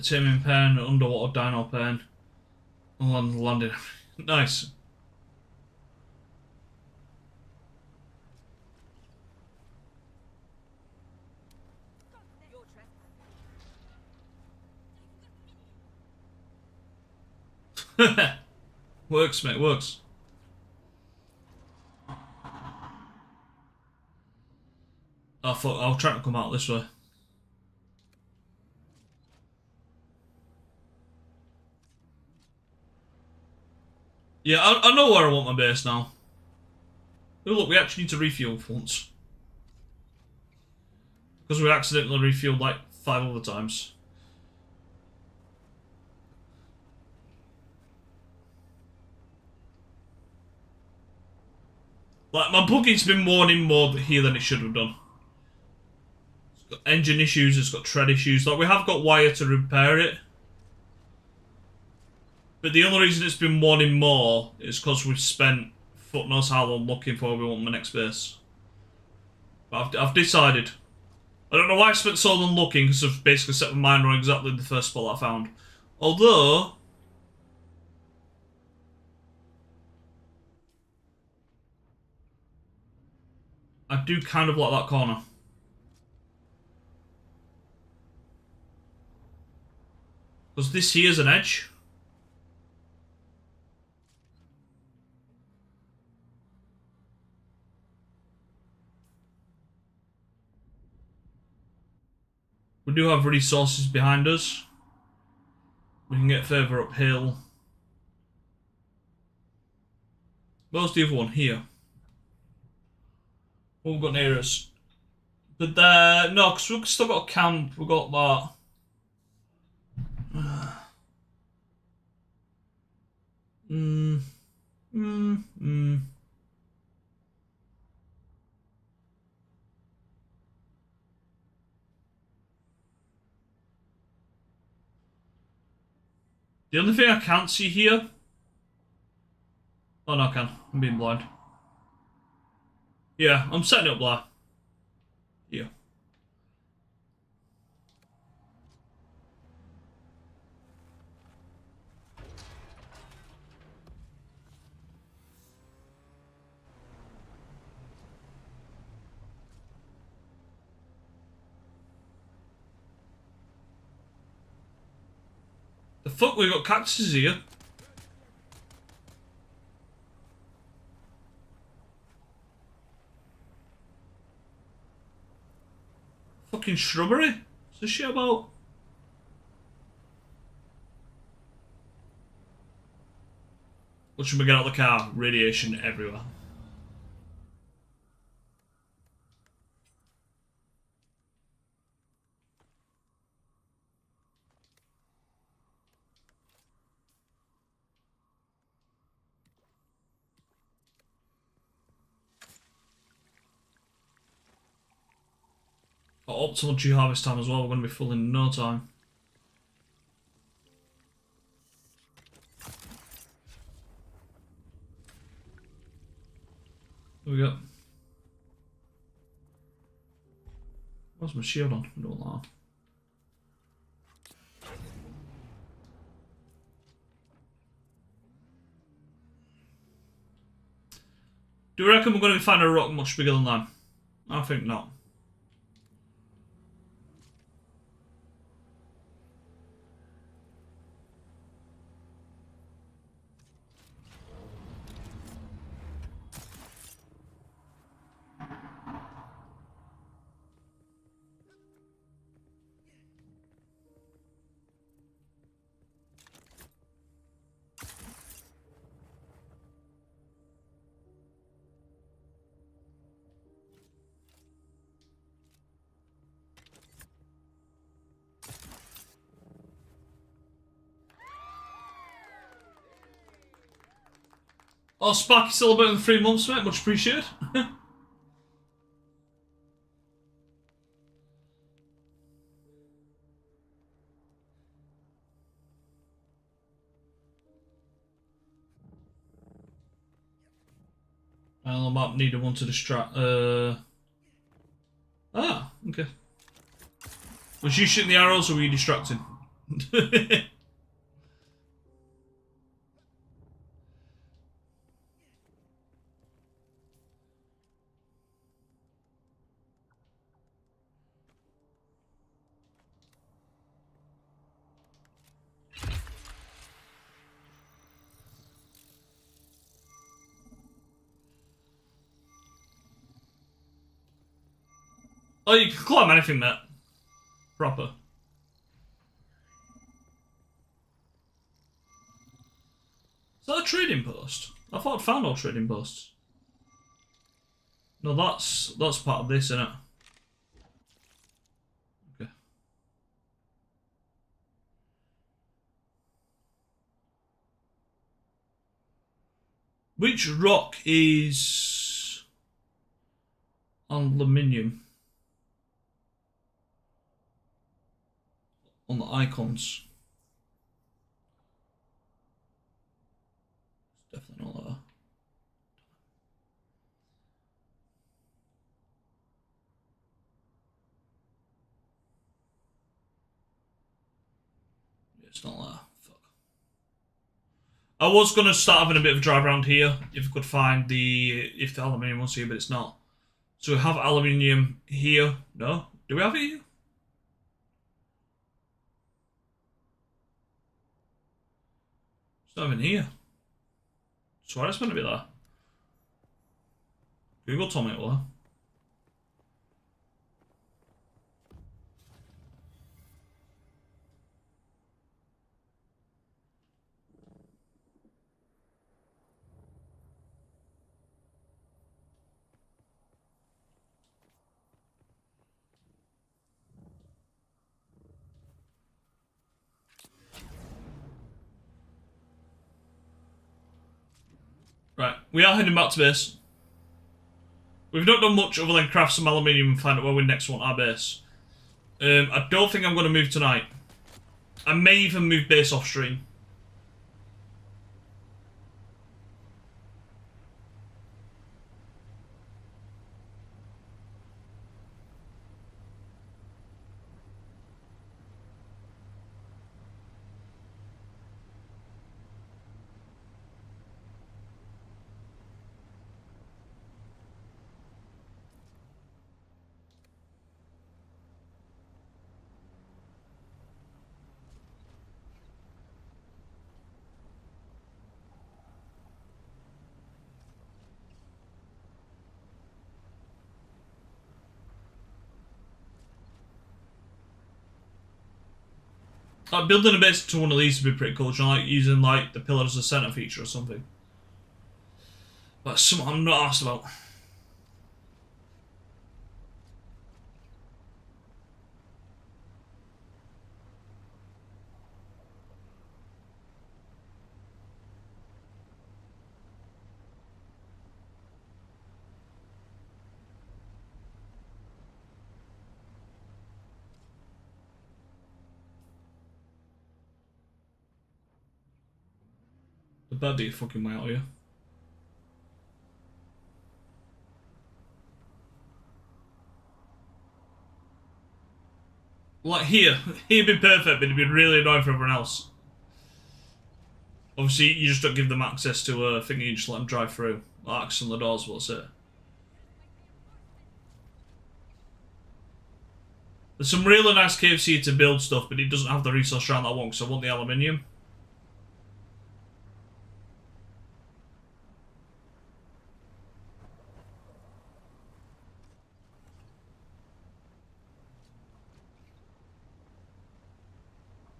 Taming pen, underwater dino pen. Landing. Nice. Works, mate, works. Oh fuck, I'll try to come out this way. Yeah, I know where I want my base now. Oh look, we actually need to refuel for once. Because we accidentally refueled like 5 other times. Like, my buggy's been warning more here than it should have done. It's got engine issues, it's got tread issues. Like, we have got wire to repair it. But the only reason it's been warning more is because we've spent fuck knows how long looking for where we want my next base. But I've decided. I don't know why I spent so long looking, because I've basically set my mind on exactly the first spot I found. Although... I do kind of like that corner. Because this here's an edge. We do have resources behind us. We can get further uphill. Where's the other one? Here. What we've got near us. But no, because we've still got a camp. We've got that. The only thing I can't see here... Oh no, I can. I'm being blind. Yeah, I'm setting it up there. Yeah. The fuck, we got cactuses here. Fucking shrubbery? What's this shit about? What should we get out of the car? Radiation everywhere. Got optimal dew harvest time as well. We're going to be full in no time. There we go. Where's my shield on? I don't know. Do you reckon we're going to find a rock much bigger than that? I think not. Oh, Sparky celebrating 3 months, mate. Much appreciated. I might need one to distract. Ah, okay. Was you shooting the arrows or were you distracting? Oh, you can climb anything, mate. Proper. Is that a trading post? I thought I'd found all trading posts. No, that's part of this, isn't it? Okay. Which rock is aluminium on the icons? Definitely not that. It's not that. Fuck. I was gonna start having a bit of a drive around here if I could find if the aluminium was here, but it's not. So we have aluminium here. No, do we have it here? It's not even here. So it's meant to be there. Google told me it was. Right, we are heading back to base. We've not done much other than craft some aluminium and find out where we next want our base. I don't think I'm going to move tonight. I may even move base off stream. Like building a base to one of these would be pretty cool. You know, like using like the pillar as a center feature or something. That's something I'm not asked about. The better be fucking way out of you. Like here, he'd be perfect, but it'd be really annoying for everyone else. Obviously, you just don't give them access to a thing, you just let them drive through. Like access on the doors, what's it? There's some really nice KFC to build stuff, but it doesn't have the resource round that I want, because I want the aluminium.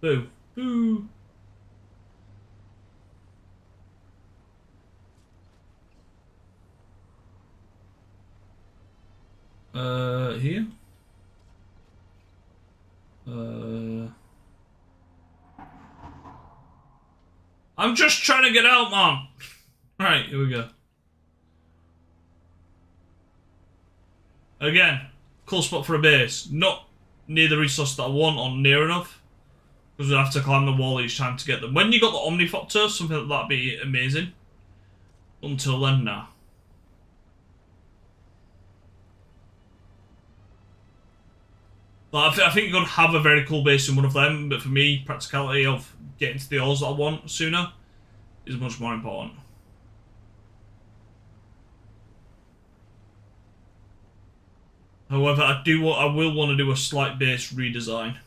Boo. Boo. Here? I'm just trying to get out, man. Right, here we go. Again, cool spot for a base. Not near the resource that I want or near enough. Because we have to climb the wall each time to get them. When you got the Omnifoctor, something like that'd be amazing. Until then, nah. But I think you're going to have a very cool base in one of them, but for me, practicality of getting to the ores that I want sooner is much more important. However, I will want to do a slight base redesign.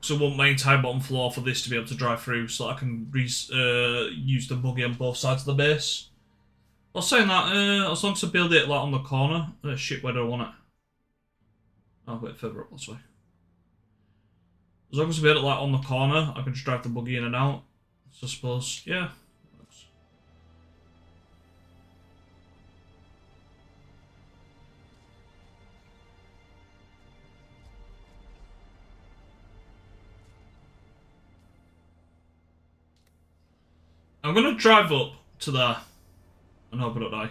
So I want my entire bottom floor for this to be able to drive through, so that I can use the buggy on both sides of the base. I was saying that, as long as I build it like on the corner, shit, where do I want it? Oh, wait, further up this way. As long as I build it like on the corner, I can just drive the buggy in and out. So I suppose, yeah. I'm gonna drive up to there and hope I don't die.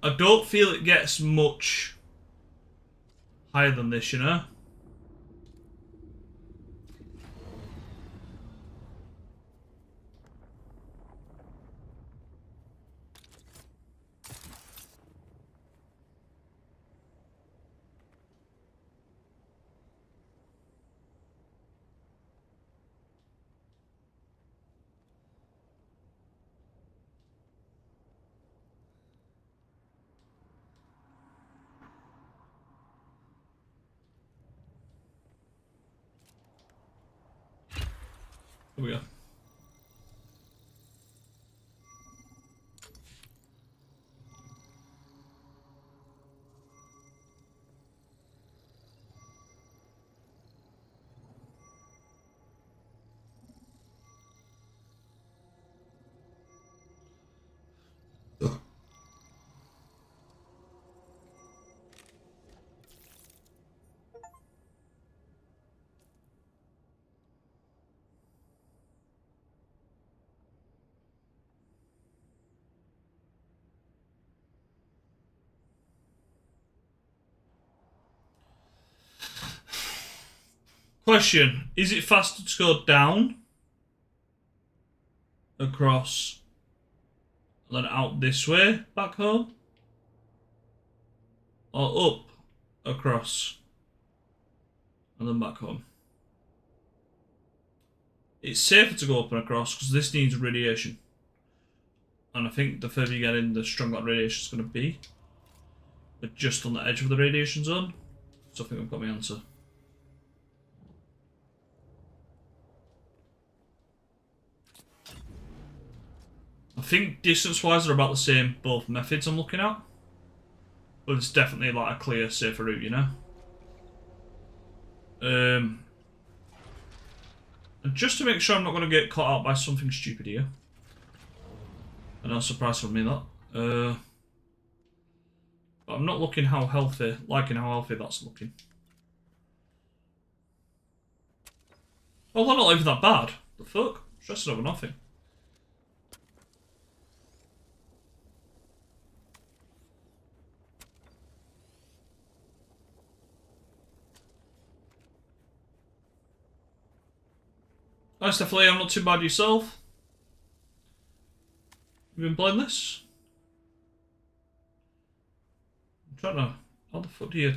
I don't feel it gets much higher than this, you know? Here we go. Question, is it faster to go down, across, and then out this way, back home? Or up, across, and then back home? It's safer to go up and across, because this needs radiation. And I think the further you get in, the stronger that radiation is going to be. But just on the edge of the radiation zone. So I think I've got my answer. think distance-wise they're about the same, both methods I'm looking at. But it's definitely like a clear, safer route, you know? And just to make sure I'm not going to get caught out by something stupid here. And no surprise for me that. But I'm not liking how healthy that's looking. Oh, they're not even that bad. The fuck? Stressing over nothing. Nice, definitely. I'm not too bad yourself. You been playing this? I'm trying to. How the fuck do you?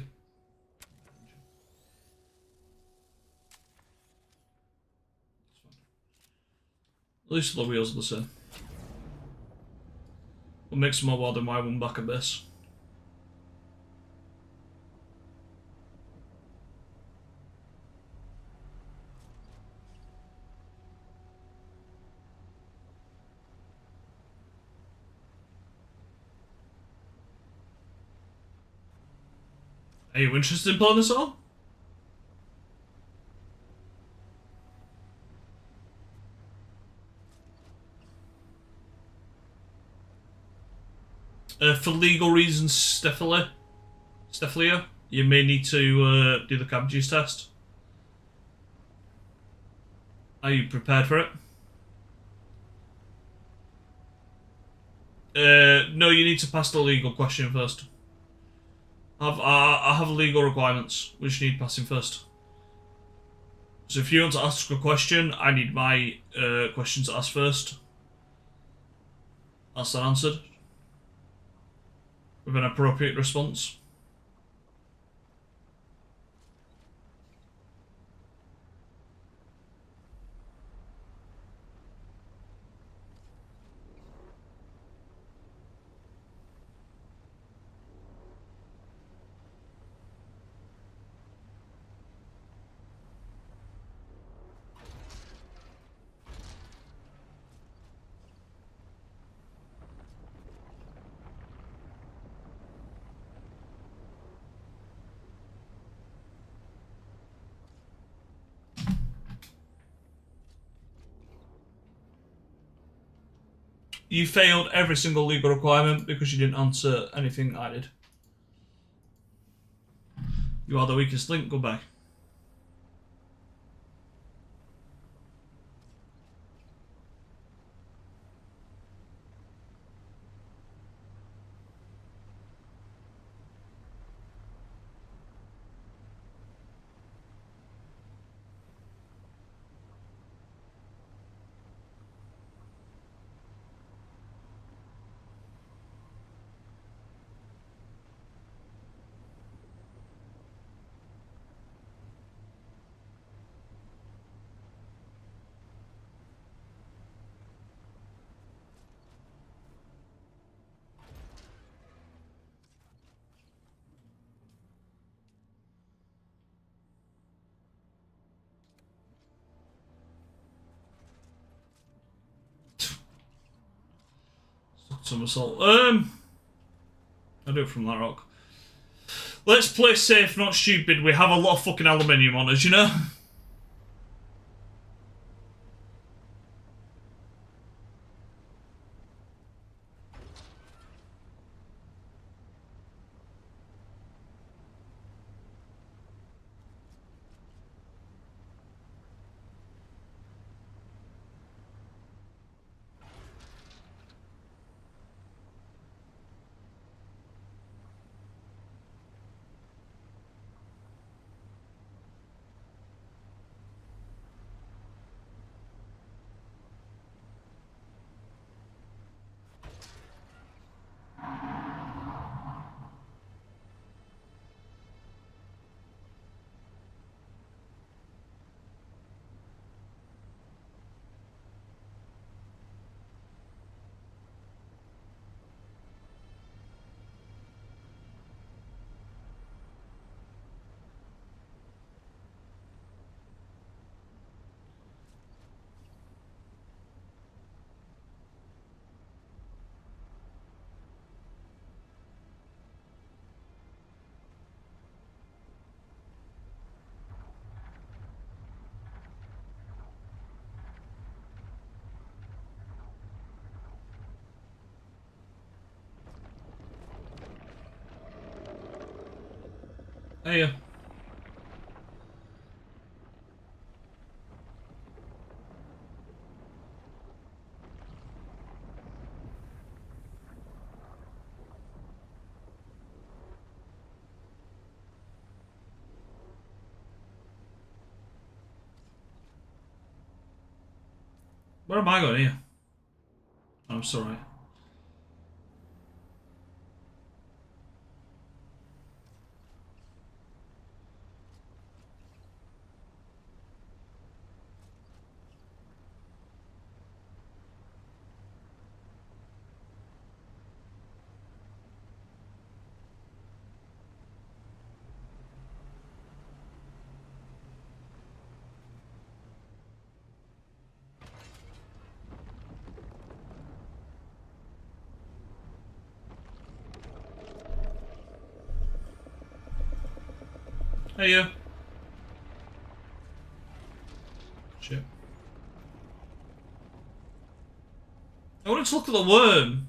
At least the wheels are the same. What makes them more wild than my one back at this? Are you interested in playing this at all? For legal reasons, Stephalia, you may need to do the cabbages test. Are you prepared for it? No, you need to pass the legal question first. I have legal requirements which need passing first. So if you want to ask a question, I need my questions to ask first. That's that answered. With an appropriate response. You failed every single legal requirement because you didn't answer anything I did. You are the weakest link. Goodbye. Somersault. I do it from that rock. Let's play safe, not stupid. We have a lot of fucking aluminium on us, you know? Hey, where am I going here? I'm sorry. Hey, shit. I wanted to look at the worm.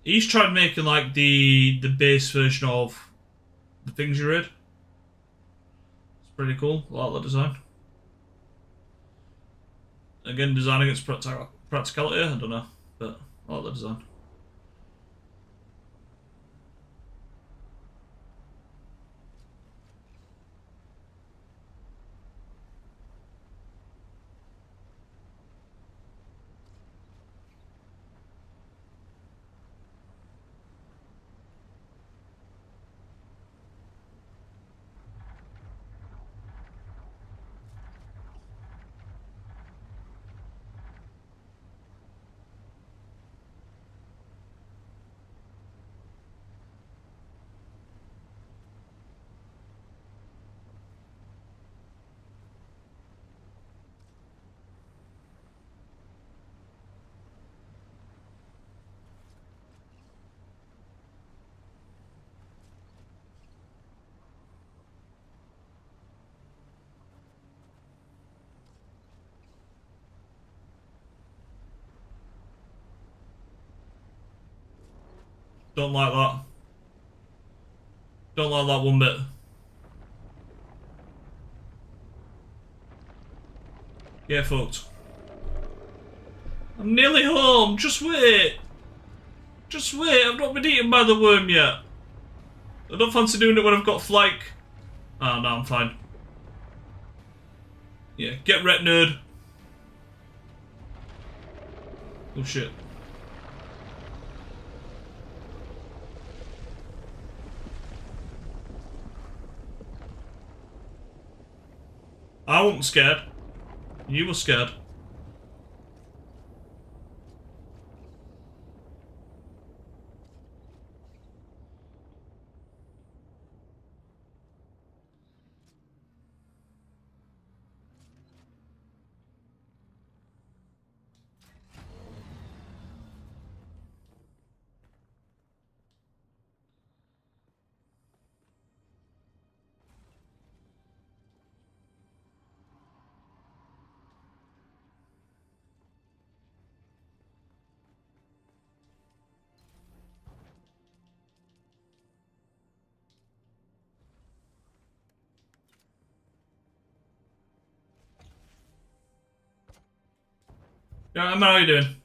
He's tried making like the base version of the things you read. It's pretty cool. I like the design. Again, design against practicality, I don't know, but I like the design. Don't like that. Don't like that one bit. Get fucked. I'm nearly home. Just wait. Just wait. I've not been eaten by the worm yet. I don't fancy doing it when I've got flake. Ah, no, I'm fine. Yeah, get wrecked, nerd. Oh shit. I wasn't scared. You were scared. Yeah, Emma, how are you doing?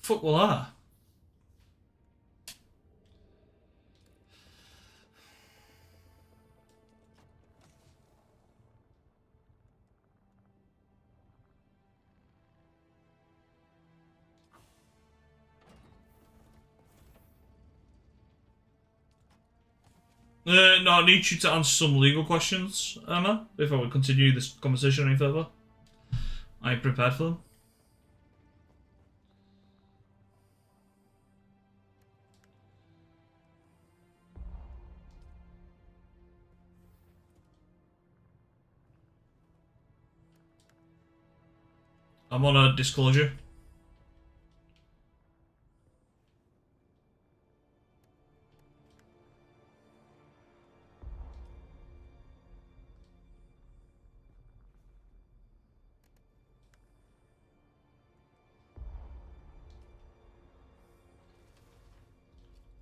Fuck will that? No, I need you to answer some legal questions, Emma, before we continue this conversation any further. Are you prepared for them? I'm on a disclosure.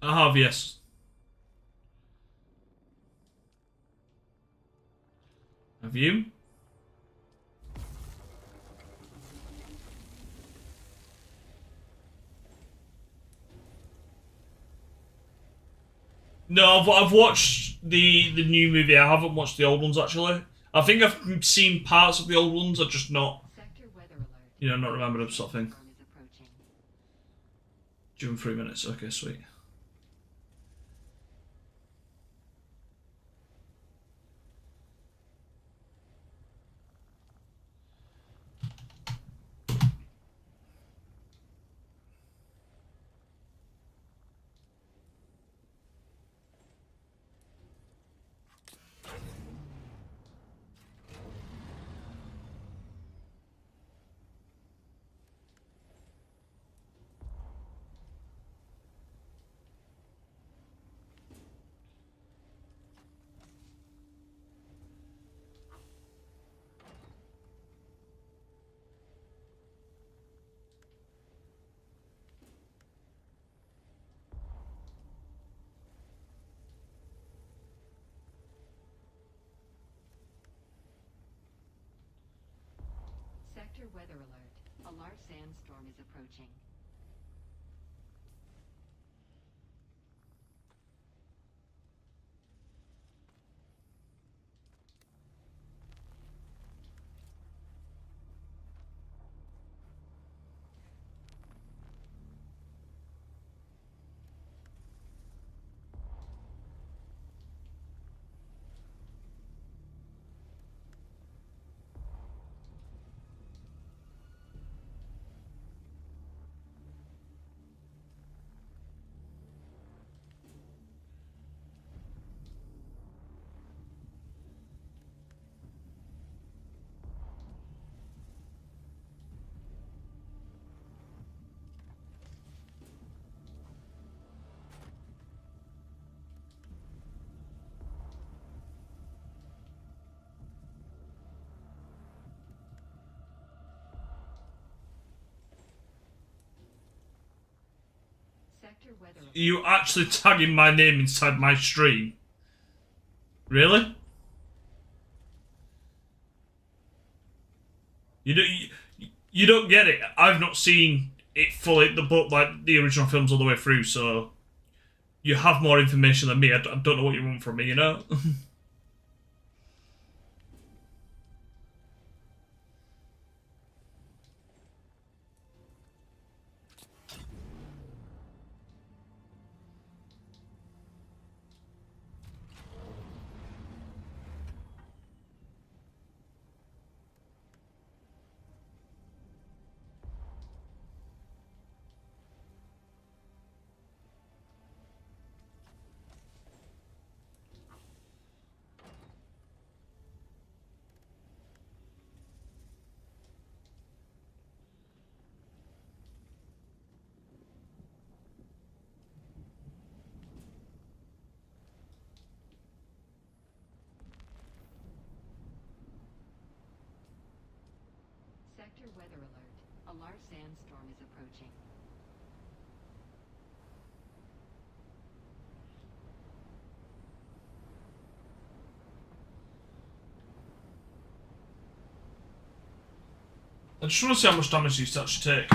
I have, yes. Have you? No, I've watched the new movie. I haven't watched the old ones actually. I think I've seen parts of the old ones. I just not, not remember them sort of thing. Dune 3 minutes. Okay, sweet.
Sector weather alert. A large sandstorm is approaching. Sector weather alert.
You actually tagging my name inside my stream? Really? You don't get it. I've not seen it fully, the book, like the original films all the way through, so you have more information than me. I don't know what you want from me, you know?
Sector weather alert. A large sandstorm is approaching.
I just want to see how much damage these actually take.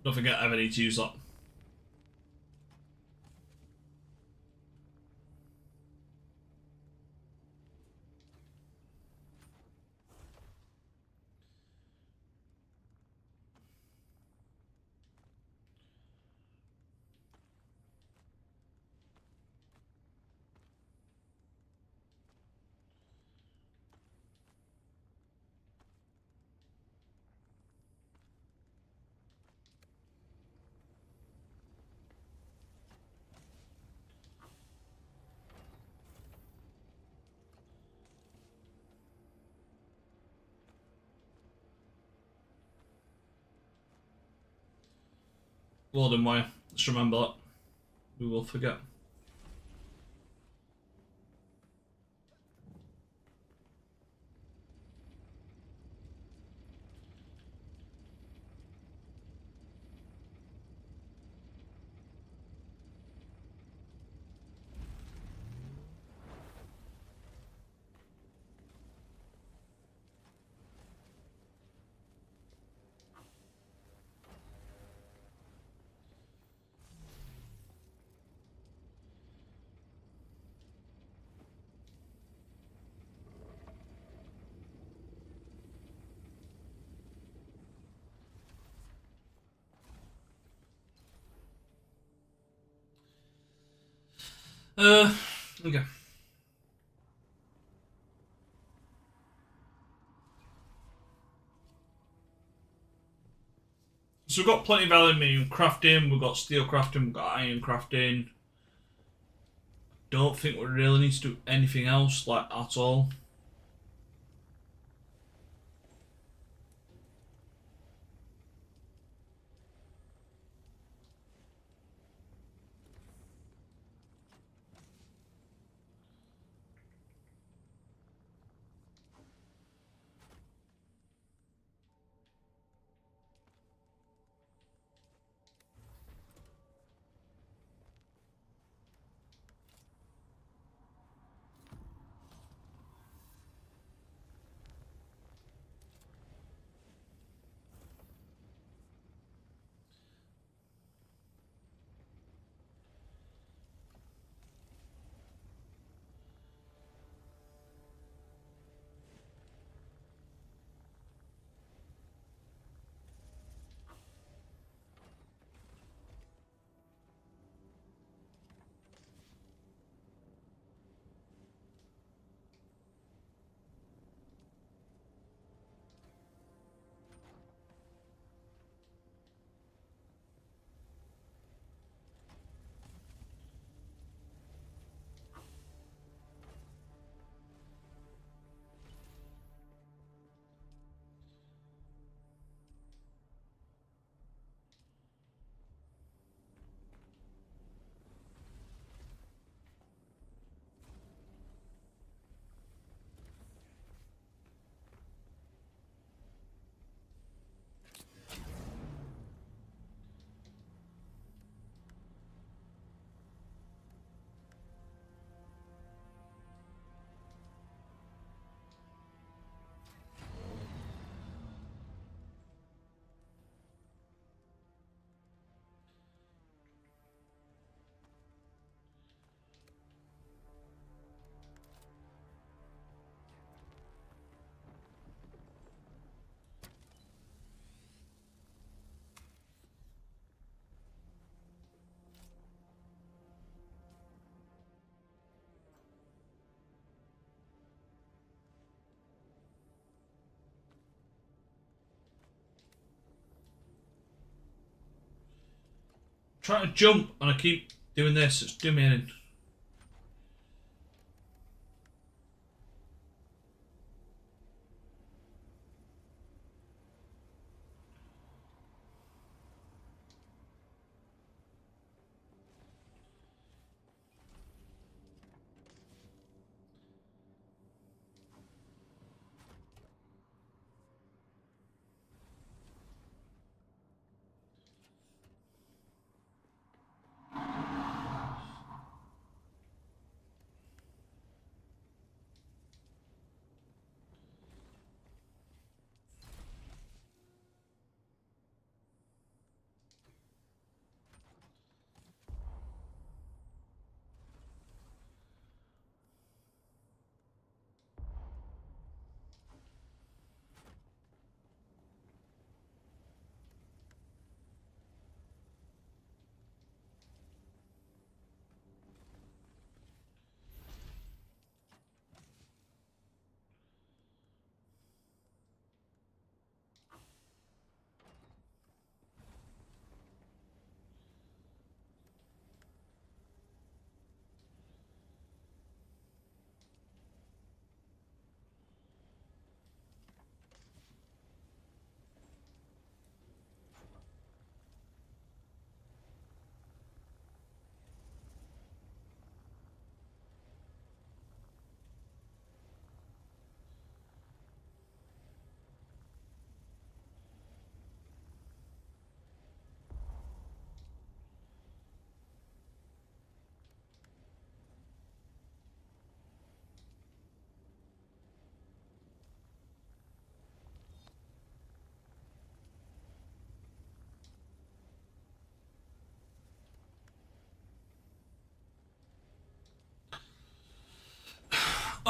Don't forget I ever need to use that. Welding wire. Let's remember that. We will forget. Okay. So we've got plenty of aluminium crafting, we've got steel crafting, we've got iron crafting. Don't think we really need to do anything else, like, at all. Trying to jump and I keep doing this, it's doing me in.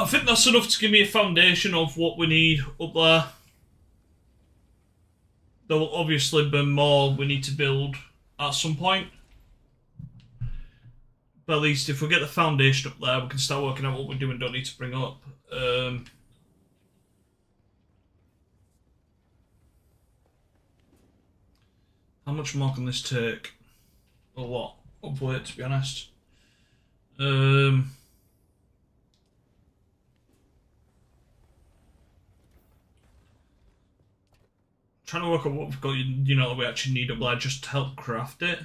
I think that's enough to give me a foundation of what we need up there. There will obviously be more we need to build at some point. But at least if we get the foundation up there, we can start working out what we do and don't need to bring up. How much more can this take? A lot of weight, to be honest. Trying to work out what we've got, that we actually need up there just to help craft it.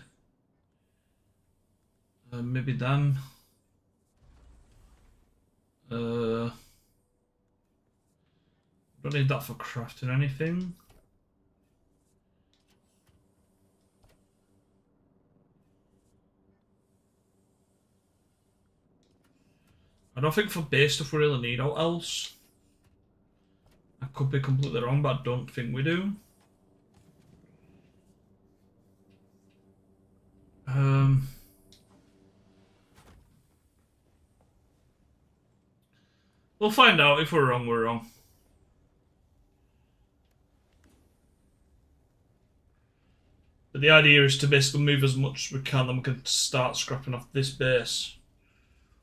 Maybe them. Don't need that for crafting anything. I don't think for base stuff we really need what else. I could be completely wrong, but I don't think we do. We'll find out. If we're wrong, we're wrong. But the idea is to basically move as much as we can, then we can start scrapping off this base.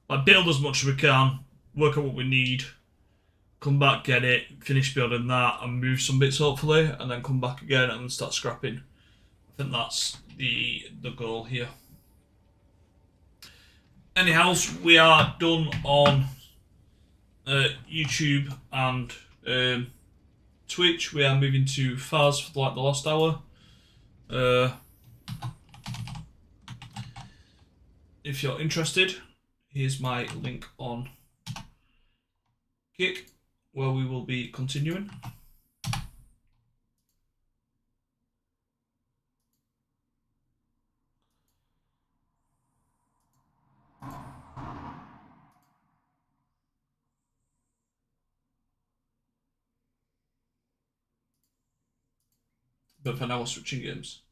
Like, build as much as we can, work out what we need, come back, get it, finish building that, and move some bits hopefully, and then come back again and start scrapping. I think that's the goal here. Anyhow, we are done on YouTube and Twitch. We are moving to Faz for like the last hour. If you're interested, here's my link on Kick, where we will be continuing. But for now, we're switching games.